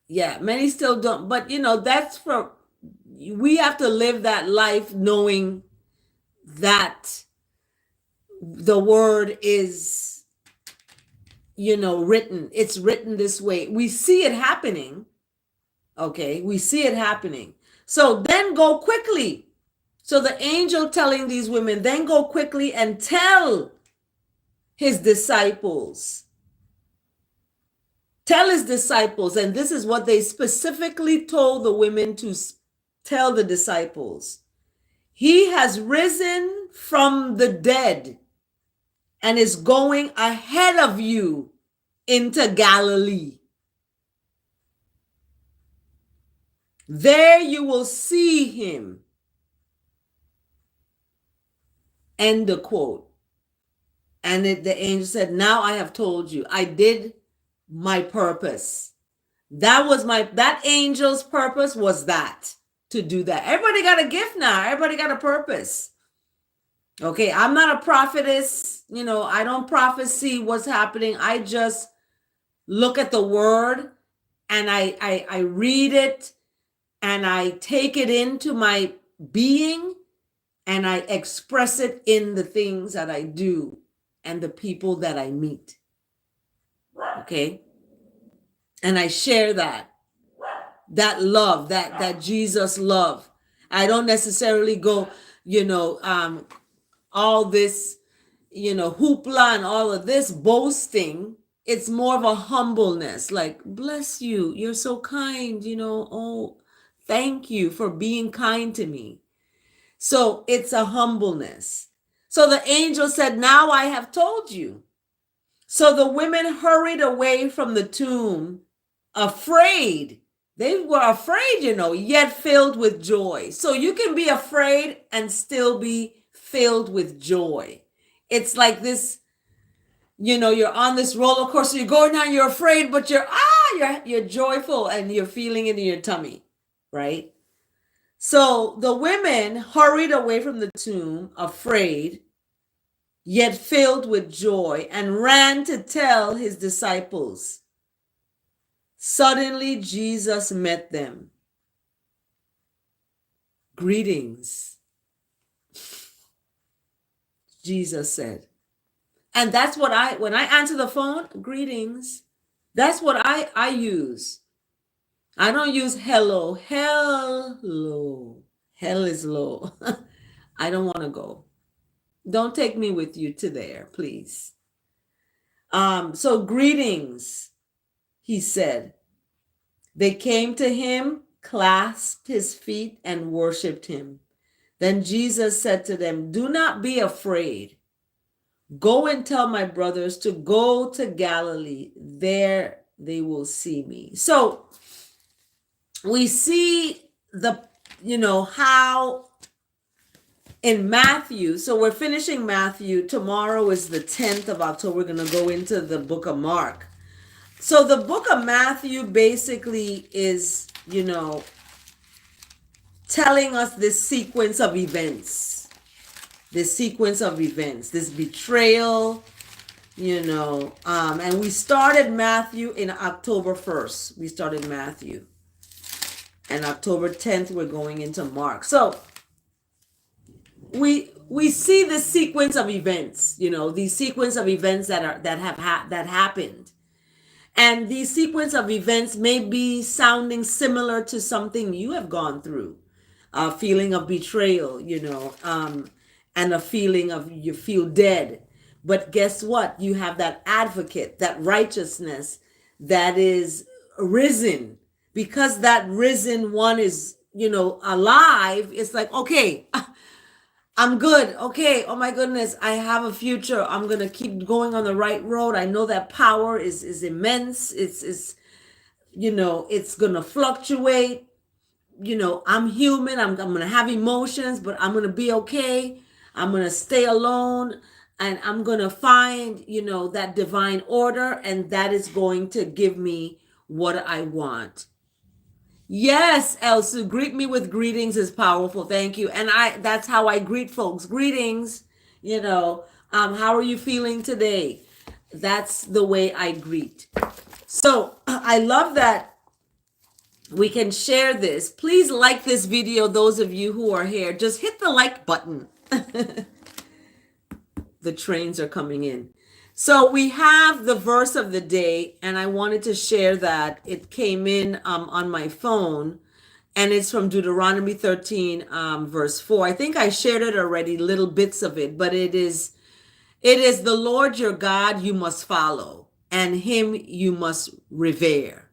Yeah, many still don't. But, that's we have to live that life knowing that the word is, written. It's written this way. We see it happening. Okay, we see it happening. So then go quickly. So the angel telling these women, then go quickly and tell his disciples. Tell his disciples. And this is what they specifically told the women to tell the disciples. He has risen from the dead and is going ahead of you into Galilee. There you will see him. End the quote. And the angel said, now I have told you, I did my purpose. That angel's purpose was that, to do that. Everybody got a gift now. Everybody got a purpose. Okay, I'm not a prophetess. I don't prophesy what's happening. I just look at the word and I read it and I take it into my being and I express it in the things that I do and the people that I meet. Okay? And I share that. that love, that Jesus love. I don't necessarily go, all this, hoopla and all of this boasting. It's more of a humbleness, like, bless you, you're so kind, oh, thank you for being kind to me. So it's a humbleness. So the angel said, now I have told you. So the women hurried away from the tomb, afraid. They were afraid, yet filled with joy. So you can be afraid and still be filled with joy. It's like this, you're on this roller coaster, you're going down, you're afraid, but you're joyful and you're feeling it in your tummy, right? So the women hurried away from the tomb, afraid, yet filled with joy, and ran to tell his disciples. Suddenly Jesus met them. Greetings, Jesus said. And that's what when I answer the phone, greetings, that's what I use. I don't use hello. Hello. Hell is low. I don't want to go. Don't take me with you to there, please. So greetings, he said. They came to him, clasped his feet, and worshiped him. Then Jesus said to them, do not be afraid. Go and tell my brothers to go to Galilee. There they will see me. So we see how in Matthew, so we're finishing Matthew. Tomorrow is the 10th of October. We're going to go into the book of Mark. So the book of Matthew basically is, telling us this sequence of events. This betrayal, and we started Matthew in October 1st. We started Matthew. And October 10th, we're going into Mark. So we see this sequence of events, these sequence of events that happened. And these sequence of events may be sounding similar to something you have gone through. A feeling of betrayal, and a feeling of you feel dead. But guess what? You have that advocate, that righteousness that is risen. Because that risen one is, alive, it's like, okay, I'm good. Okay. Oh my goodness. I have a future. I'm going to keep going on the right road. I know that power is immense. It's going to fluctuate. I'm human. I'm going to have emotions, but I'm going to be okay. I'm going to stay alone, and I'm going to find, that divine order, and that is going to give me what I want. Yes, Elsu, greet me with greetings is powerful. Thank you. And that's how I greet folks. Greetings. How are you feeling today? That's the way I greet. So I love that we can share this. Please like this video, those of you who are here. Just hit the like button. The trains are coming in. So we have the verse of the day, and I wanted to share that. It came in on my phone, and it's from Deuteronomy 13, verse 4. I think I shared it already, little bits of it, but it is the Lord your God you must follow, and him you must revere.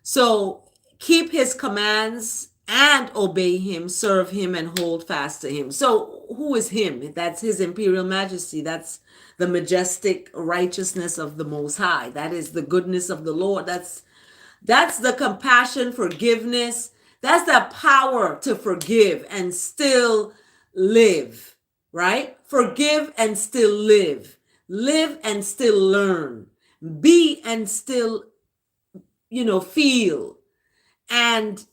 So keep his commands and obey him, serve him, and hold fast to him. So who is him? That's his imperial majesty. That's the majestic righteousness of the Most High. That is the goodness of the Lord. That's the compassion, forgiveness. That's the power to forgive and still live, right? Forgive and still live. Live and still learn. Be and still, feel. And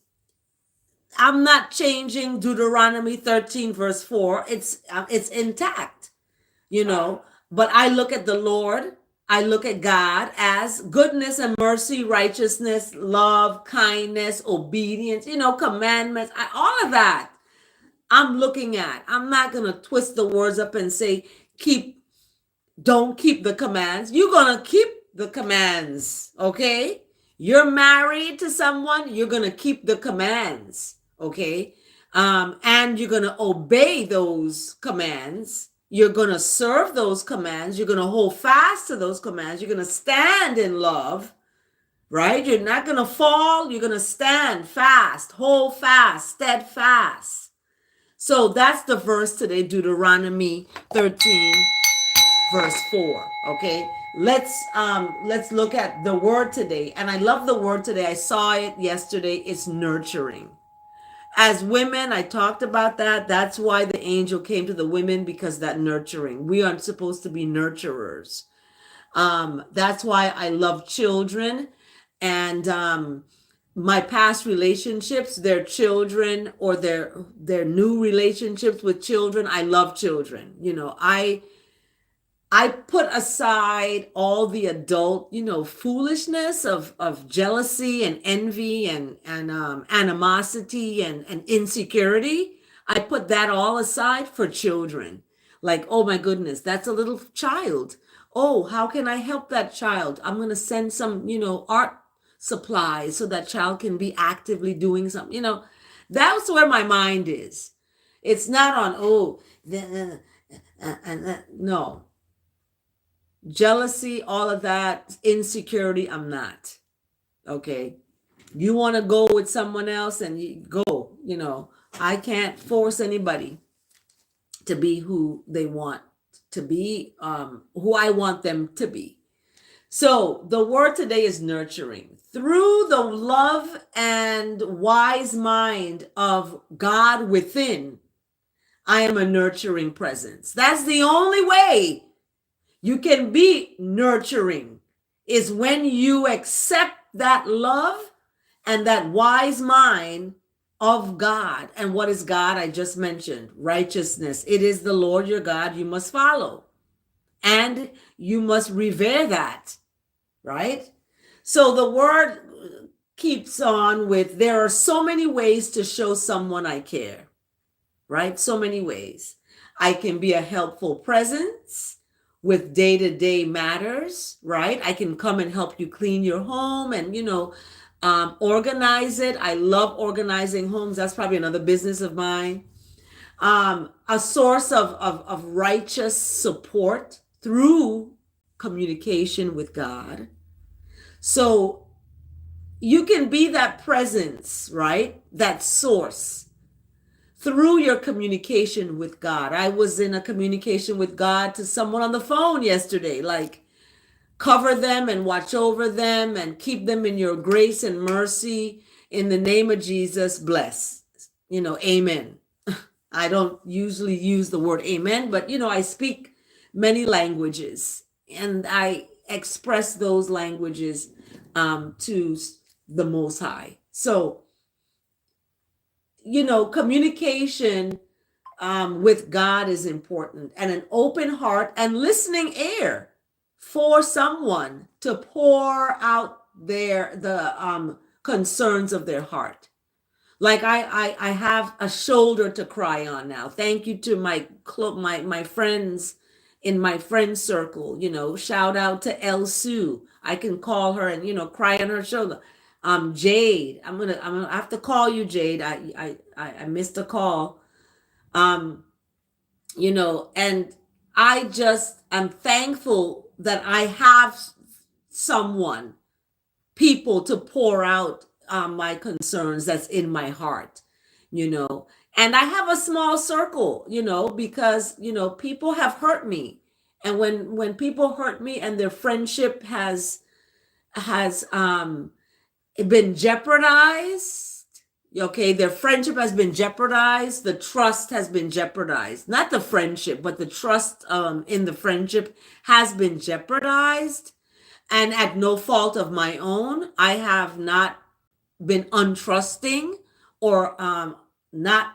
I'm not changing Deuteronomy 13 verse 4. It's intact, but I look at the Lord, I look at God as goodness and mercy, righteousness, love, kindness, obedience, commandments, all of that I'm looking at. I'm not going to twist the words up and say, don't keep the commands. You're going to keep the commands, okay? You're married to someone, you're going to keep the commands, okay? And you're going to obey those commands. You're going to serve those commands. You're going to hold fast to those commands. You're going to stand in love, right? You're not going to fall. You're going to stand fast, hold fast, steadfast. So that's the verse today, Deuteronomy 13, verse 4. Okay. Let's look at the word today. And I love the word today. I saw it yesterday. It's nurturing. As women, I talked about that. That's why the angel came to the women, because that nurturing. We aren't supposed to be nurturers. That's why I love children. And my past relationships, their children, or their new relationships with children, I love children. I put aside all the adult, foolishness of jealousy and envy and animosity and insecurity. I put that all aside for children. Like, oh my goodness, that's a little child. Oh, how can I help that child? I'm going to send some, art supplies so that child can be actively doing something. That's where my mind is. It's not on, no. Jealousy, all of that, insecurity, I'm not. Okay. You want to go with someone else and you go, I can't force anybody to be who they want to be, who I want them to be. So the word today is nurturing. Through the love and wise mind of God within, I am a nurturing presence. That's the only way you can be nurturing, is when you accept that love and that wise mind of God. And what is God? I just mentioned righteousness. It is the Lord your God you must follow. And you must revere that, right? So the word keeps on with, there are so many ways to show someone I care, right? So many ways. I can be a helpful presence with day-to-day matters, right? I can come and help you clean your home and, organize it. I love organizing homes. That's probably another business of mine. A source of righteous support through communication with God. So you can be that presence, right? That source through your communication with God. I was in a communication with God to someone on the phone yesterday, like, cover them and watch over them and keep them in your grace and mercy. In the name of Jesus, bless. Amen. I don't usually use the word amen, but I speak many languages and I express those languages to the Most High. So, communication with God is important, and an open heart and listening ear for someone to pour out the concerns of their heart. Like I have a shoulder to cry on now. Thank you to my friends in my friend circle. Shout out to El Sue. I can call her and cry on her shoulder. Jade, I'm gonna have to call you, Jade. I missed a call. And I'm thankful that I have people to pour out my concerns that's in my heart, and I have a small circle, because, people have hurt me. And when people hurt me and their friendship has been jeopardized, okay, their friendship has been jeopardized, the trust has been jeopardized, not the friendship, but the trust in the friendship has been jeopardized, and at no fault of my own, I have not been untrusting or not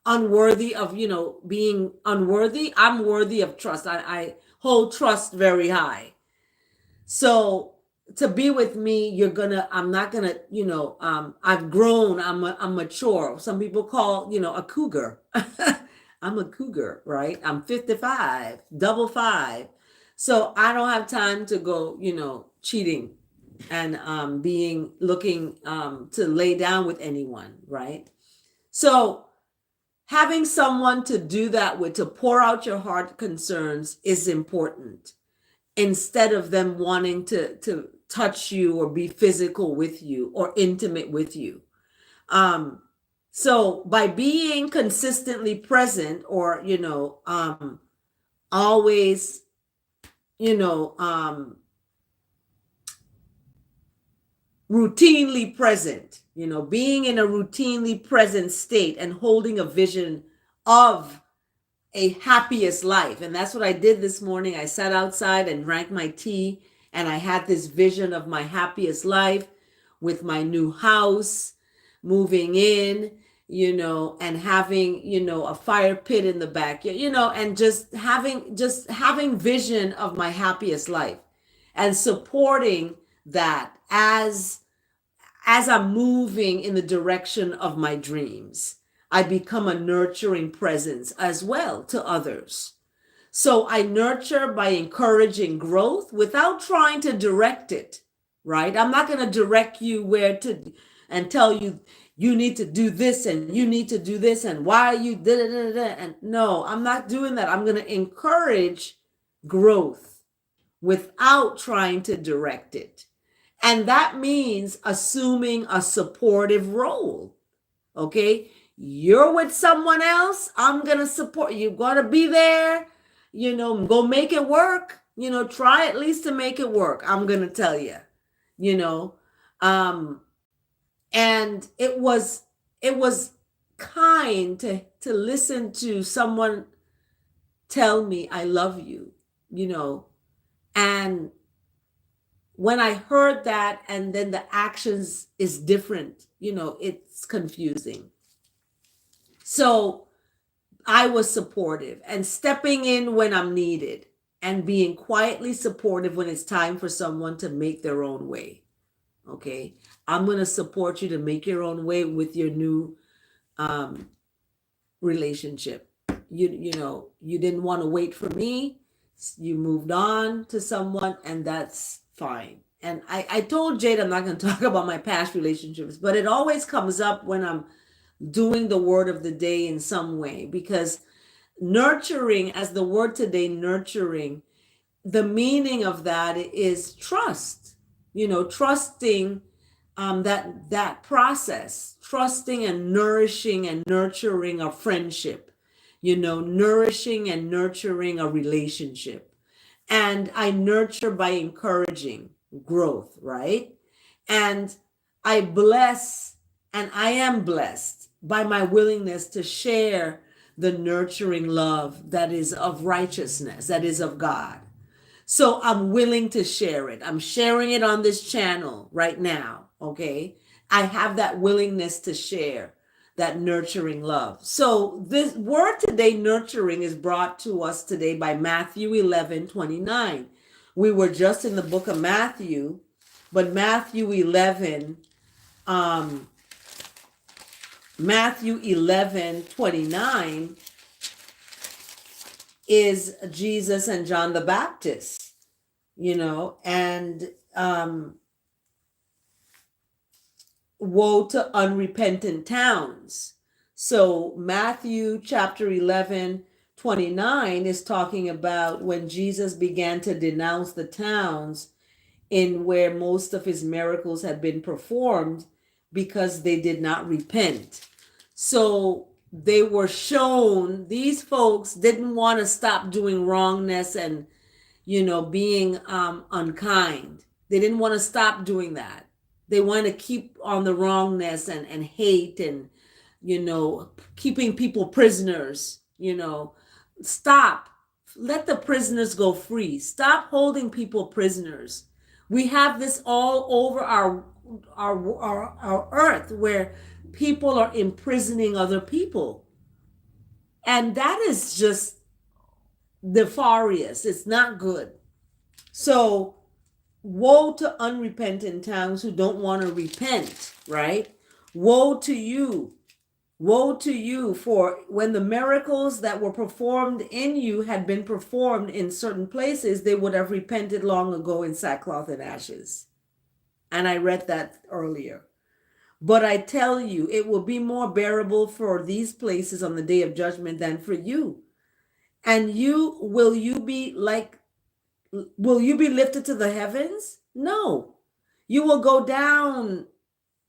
unworthy of being unworthy. I'm worthy of trust. I hold trust very high. So to be with me, I'm not gonna, I've grown, I'm mature. Some people call, a cougar. I'm a cougar, right? I'm 55, double five. So I don't have time to go, cheating and being looking to lay down with anyone, right? So having someone to do that with, to pour out your heart concerns, is important, instead of them wanting to touch you or be physical with you or intimate with you. So by being consistently present, or always, you know routinely present, being in a routinely present state and holding a vision of a happiest life. And that's what I did this morning. I sat outside and drank my tea, and I had this vision of my happiest life with my new house, moving in, and having, a fire pit in the back, and just having vision of my happiest life, and supporting that as I'm moving in the direction of my dreams. I become a nurturing presence as well to others. So I nurture by encouraging growth without trying to direct it, right? I'm not going to direct you where to and tell you you need to do this and you need to do this and why you did it. And no, I'm not doing that. I'm going to encourage growth without trying to direct it. And that means assuming a supportive role. Okay? You're with someone else, I'm going to support you. Got to be there, go make it work, try at least to make it work. I'm going to tell you, and it was kind to listen to someone tell me I love you, and when I heard that, and then the actions is different, it's confusing. So I was supportive and stepping in when I'm needed, and being quietly supportive when it's time for someone to make their own way. Okay. I'm going to support you to make your own way with your new relationship. You didn't want to wait for me. You moved on to someone, and that's fine. And I told Jade I'm not going to talk about my past relationships, but it always comes up when I'm doing the word of the day in some way, because nurturing, as the word today, nurturing, the meaning of that is trust, trusting that process, trusting and nourishing and nurturing a friendship, nourishing and nurturing a relationship. And I nurture by encouraging growth, right? And I bless, and I am blessed by my willingness to share the nurturing love that is of righteousness, that is of God. So I'm willing to share it. I'm sharing it on this channel right now, okay? I have that willingness to share that nurturing love. So this word today, nurturing, is brought to us today by Matthew 11:29. We were just in the book of Matthew, but Matthew 11:29 is Jesus and John the Baptist, and woe to unrepentant towns. So Matthew chapter 11:29 is talking about when Jesus began to denounce the towns in where most of his miracles had been performed, because they did not repent. So they were shown, these folks didn't want to stop doing wrongness and, being unkind. They didn't want to stop doing that. They want to keep on the wrongness and hate and, keeping people prisoners, stop. Let the prisoners go free. Stop holding people prisoners. We have this all over our earth, where people are imprisoning other people. And that is just nefarious. It's not good. So woe to unrepentant towns who don't want to repent, right? Woe to you Woe to you, for when the miracles that were performed in you had been performed in certain places, they would have repented long ago in sackcloth and ashes. And I read that earlier. But I tell you, it will be more bearable for these places on the day of judgment than for you. And will you be lifted to the heavens? No. You will go down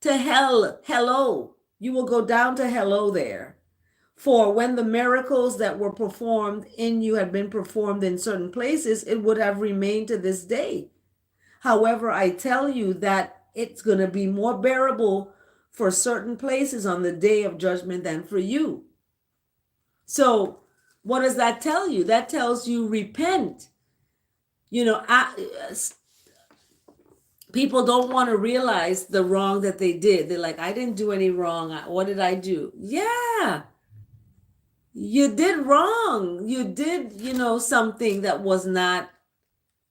to hell. Hello. You will go down to hello there. For when the miracles that were performed in you had been performed in certain places, it would have remained to this day. However, I tell you that it's going to be more bearable for certain places on the day of judgment than for you. So, what does that tell you? That tells you repent. People don't want to realize the wrong that they did. They're like, I didn't do any wrong. What did I do? Yeah, you did wrong. You did, something that was not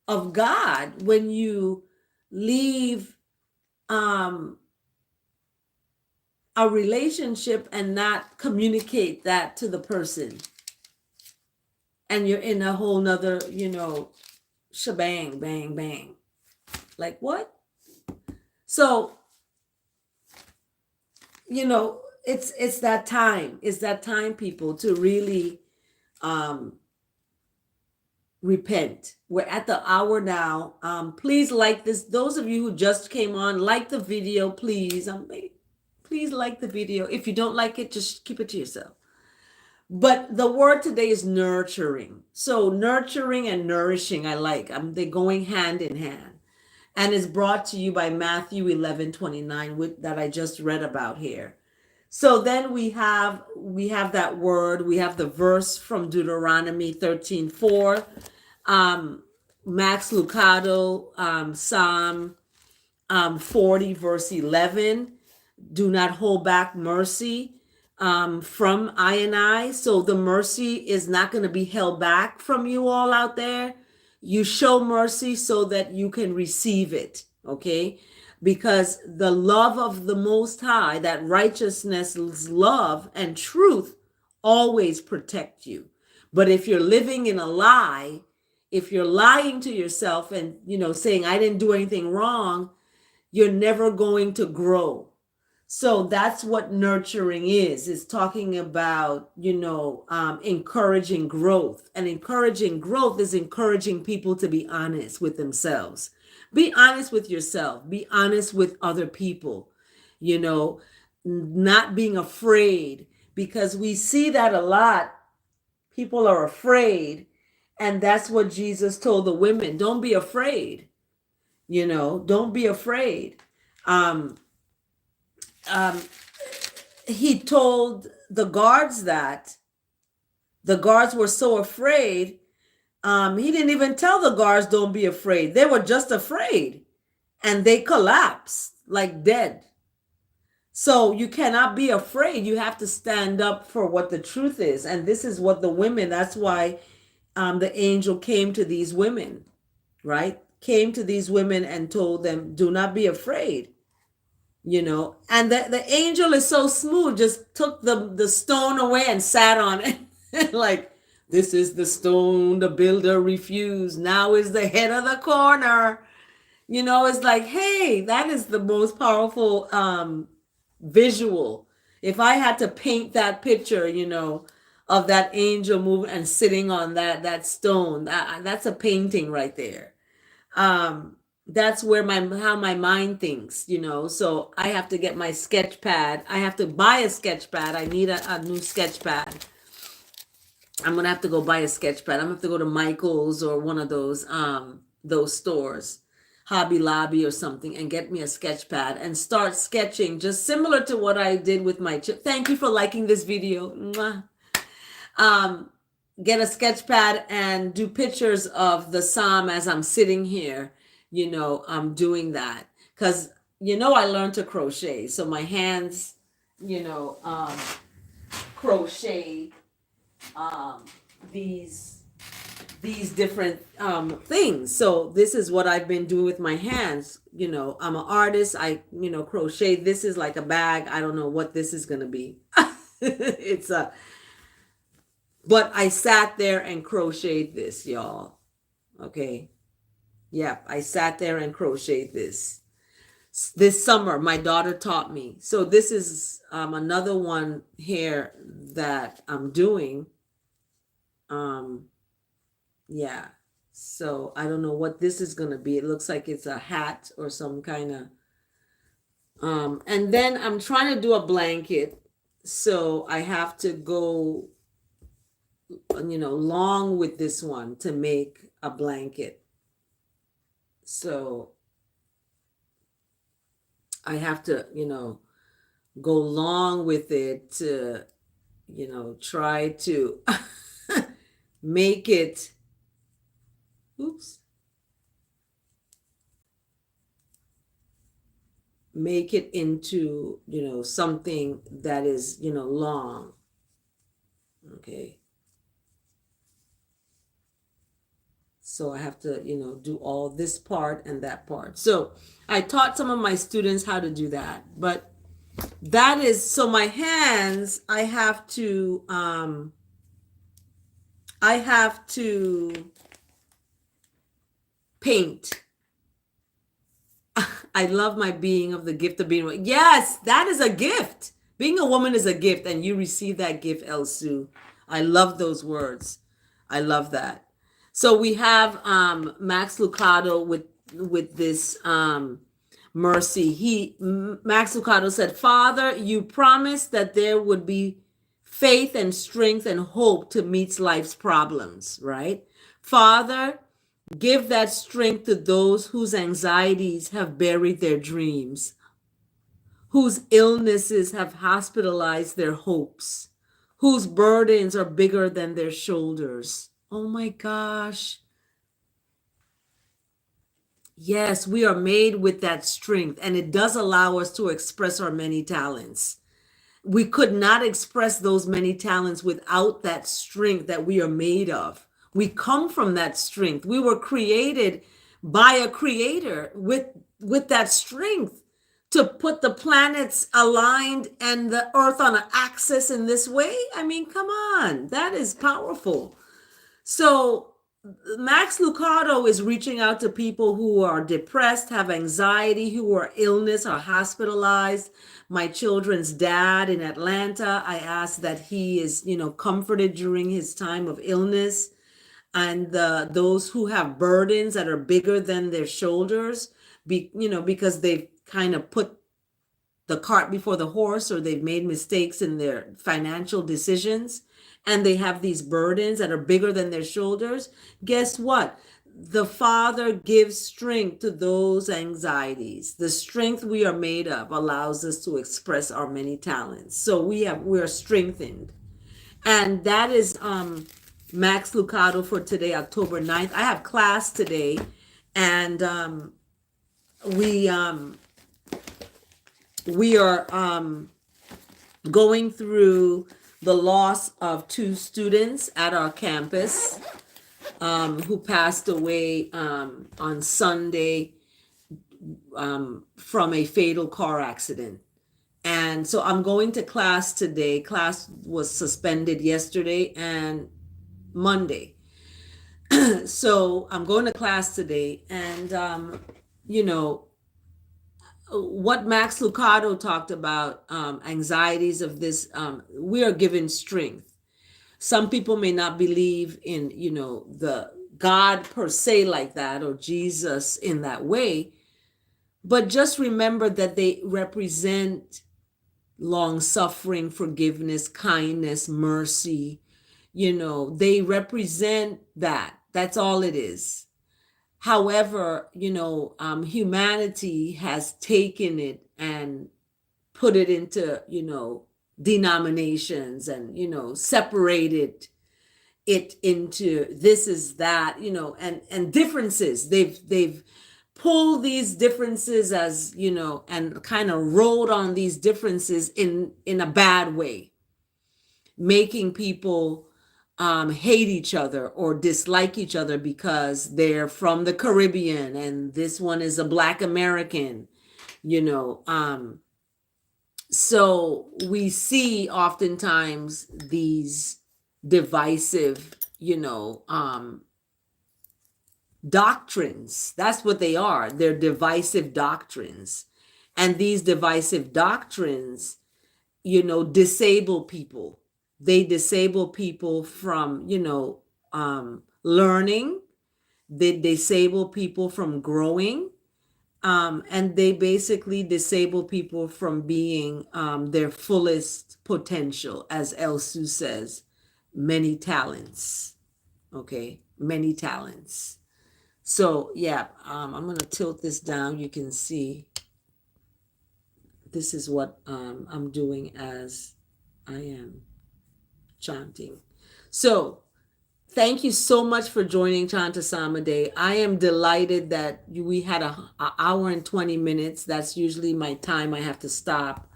of God when you leave a relationship and not communicate that to the person. And you're in a whole nother, shebang, bang, bang. Like what? So, it's that time. It's that time, people, to really repent. We're at the hour now. Please like this. Those of you who just came on, like the video, please. Please like the video. If you don't like it, just keep it to yourself. But the word today is nurturing. So nurturing and nourishing, I like. They're going hand in hand. And it's brought to you by Matthew 11:29, that I just read about here. So then we have that word. We have the verse from Deuteronomy 13:4. Max Lucado, Psalm 40, verse 11. Do not hold back mercy from I and I. So the mercy is not going to be held back from you all out there. You show mercy so that you can receive it, okay? Because the love of the Most High, that righteousness, love, and truth always protect you. But if you're living in a lie, if you're lying to yourself and, saying, I didn't do anything wrong, you're never going to grow. So that's what nurturing is talking about, encouraging growth. And encouraging growth is encouraging people to be honest with themselves. Be honest with yourself. Be honest with other people, not being afraid, because we see that a lot. People are afraid. And that's what Jesus told the women. Don't be afraid. Don't be afraid. He told the guards that the guards were so afraid. He didn't even tell the guards, don't be afraid. They were just afraid and they collapsed like dead. So you cannot be afraid. You have to stand up for what the truth is. And this is what the women, that's why the angel came to these women, right? Came to these women and told them, do not be afraid. And the angel is so smooth, just took the stone away and sat on it. Like, this is the stone the builder refused. Now is the head of the corner. It's like, hey, that is the most powerful visual. If I had to paint that picture, of that angel moving and sitting on that stone, that's a painting right there. That's where how my mind thinks, so I have to get my sketch pad. I have to buy a sketch pad. I need a new sketch pad. I'm gonna have to go buy a sketch pad. I'm gonna have to go to Michael's or one of those stores, Hobby Lobby or something, and get me a sketch pad and start sketching, just similar to what I did with my chip. Thank you for liking this video. Mwah. Get a sketch pad and do pictures of the psalm as I'm sitting here. I'm doing that because, I learned to crochet. So my hands, crochet these different things. So this is what I've been doing with my hands. I'm an artist. I, crochet. This is like a bag. I don't know what this is going to be. It's a, but I sat there and crocheted this, y'all. Okay. Yeah, I sat there and crocheted this summer. My daughter taught me. So this is another one here that I'm doing. Um, yeah. So I don't know what this is gonna be. It looks like it's a hat or some kind of. And then I'm trying to do a blanket, so I have to go, long with this one to make a blanket. So I have to, go long with it to, try to make it, oops, make it into, something that is, long. Okay. So I have to, do all this part and that part. So I taught some of my students how to do that. But that is, so my hands, I have to paint. I love my being of the gift of being. Yes, that is a gift. Being a woman is a gift, and you receive that gift, Elsu. I love those words. I love that. So we have Max Lucado with this mercy. Max Lucado said, "Father, you promised that there would be faith and strength and hope to meet life's problems, right? Father, give that strength to those whose anxieties have buried their dreams, whose illnesses have hospitalized their hopes, whose burdens are bigger than their shoulders." Oh my gosh. Yes, we are made with that strength, and it does allow us to express our many talents. We could not express those many talents without that strength that we are made of. We come from that strength. We were created by a creator with that strength to put the planets aligned and the earth on an axis in this way. I mean, come on, that is powerful. So Max Lucado is reaching out to people who are depressed, have anxiety, who are illness, are hospitalized. My children's dad in Atlanta, I asked that he is, comforted during his time of illness. And those who have burdens that are bigger than their shoulders, because they've kind of put the cart before the horse, or they've made mistakes in their financial decisions, and they have these burdens that are bigger than their shoulders. Guess what? The Father gives strength to those anxieties. The strength we are made of allows us to express our many talents. So we are strengthened. And that is Max Lucado for today, October 9th. I have class today, and we are going through the loss of two students at our campus who passed away on Sunday from a fatal car accident. And so I'm going to class today. Class was suspended yesterday and Monday. So I'm going to class today, and what Max Lucado talked about, anxieties of this, we are given strength. Some people may not believe in, the God per se like that, or Jesus in that way, but just remember that they represent long suffering, forgiveness, kindness, mercy. They represent that. That's all it is. However, humanity has taken it and put it into, denominations, and, separated it into this is that, and differences. They've pulled these differences as, and kind of rolled on these differences in a bad way, making people hate each other or dislike each other because they're from the Caribbean and this one is a Black American, So we see oftentimes these divisive, doctrines. That's what they are. They're divisive doctrines. And these divisive doctrines, disable people. They disable people from, learning. They disable people from growing. And they basically disable people from being their fullest potential, as Elsu says, many talents. Okay, many talents. So yeah, I'm gonna tilt this down. You can see this is what I'm doing as I am chanting. So thank you so much for joining Chant A Psalm A Day. I am delighted that we had a hour and 20 minutes. That's usually my time. I have to stop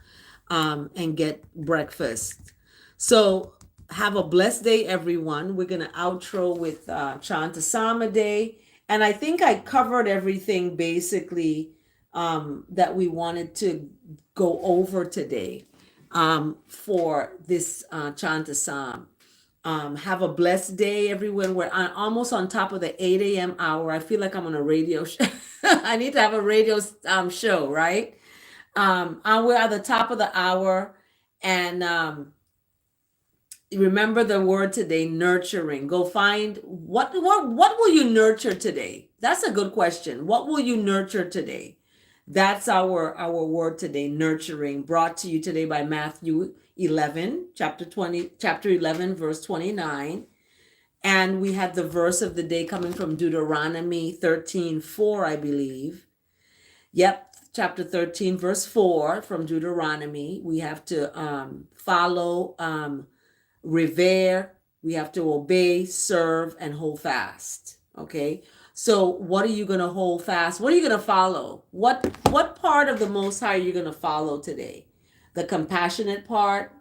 and get breakfast. So have a blessed day, everyone. We're going to outro with Chant A Psalm A Day. And I think I covered everything basically that we wanted to go over today for this Chant A Psalm. Have a blessed day, everyone. We're almost on top of the 8 a.m. hour. I feel like I'm on a radio show. I need to have a radio show, right? We're at the top of the hour. And remember the word today, nurturing. Go find what will you nurture today? That's a good question. What will you nurture today? That's our word today, nurturing, brought to you today by Matthew 11, chapter 11, verse 29. And we had the verse of the day coming from Deuteronomy 13:4, I believe. Yep, chapter 13, verse 4 from Deuteronomy. We have to follow, revere, we have to obey, serve, and hold fast. Okay. So what are you going to hold fast? What are you going to follow? What part of the Most High are you going to follow today? The compassionate part,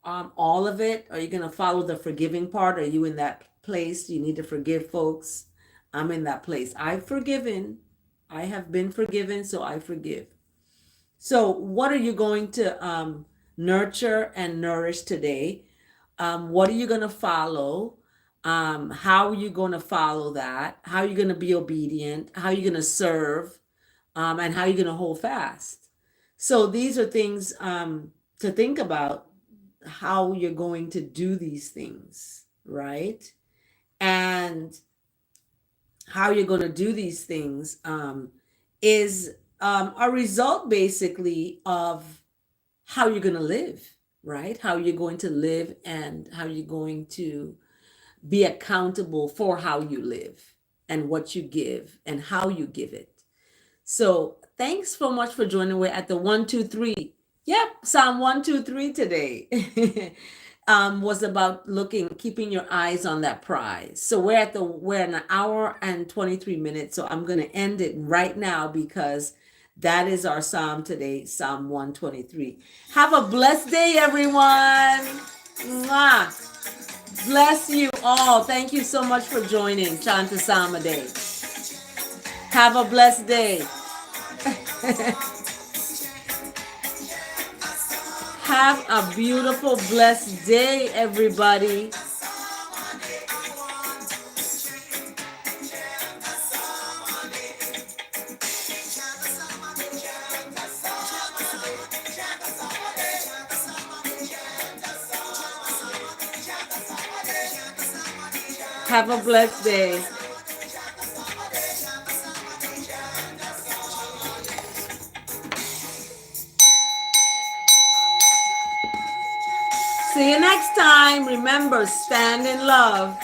all of it? Are you going to follow the forgiving part? Are you in that place? You need to forgive folks. I'm in that place. I've forgiven. I have been forgiven, so I forgive. So what are you going to nurture and nourish today? What are you going to follow? How are you going to follow that? How are you going to be obedient? How are you going to serve? And how are you going to hold fast? So these are things to think about, how you're going to do these things, right? And how you're going to do these things is a result basically of how you're going to live, right? How you're going to live and how you're going to be accountable for how you live and what you give and how you give it. So thanks so much for joining. We're at the 1, 2, 3. Yep, Psalm 1, 2, 3 today. Was about keeping your eyes on that prize. So we're in an hour and 23 minutes. So I'm going to end it right now because that is our psalm today, Psalm 123. Have a blessed day, everyone. Mwah. Bless you all. Thank you so much for joining Chant A Psalm A Day. Have a blessed day. Have a beautiful, blessed day, everybody. Have a blessed day. See you next time. Remember, stand in love.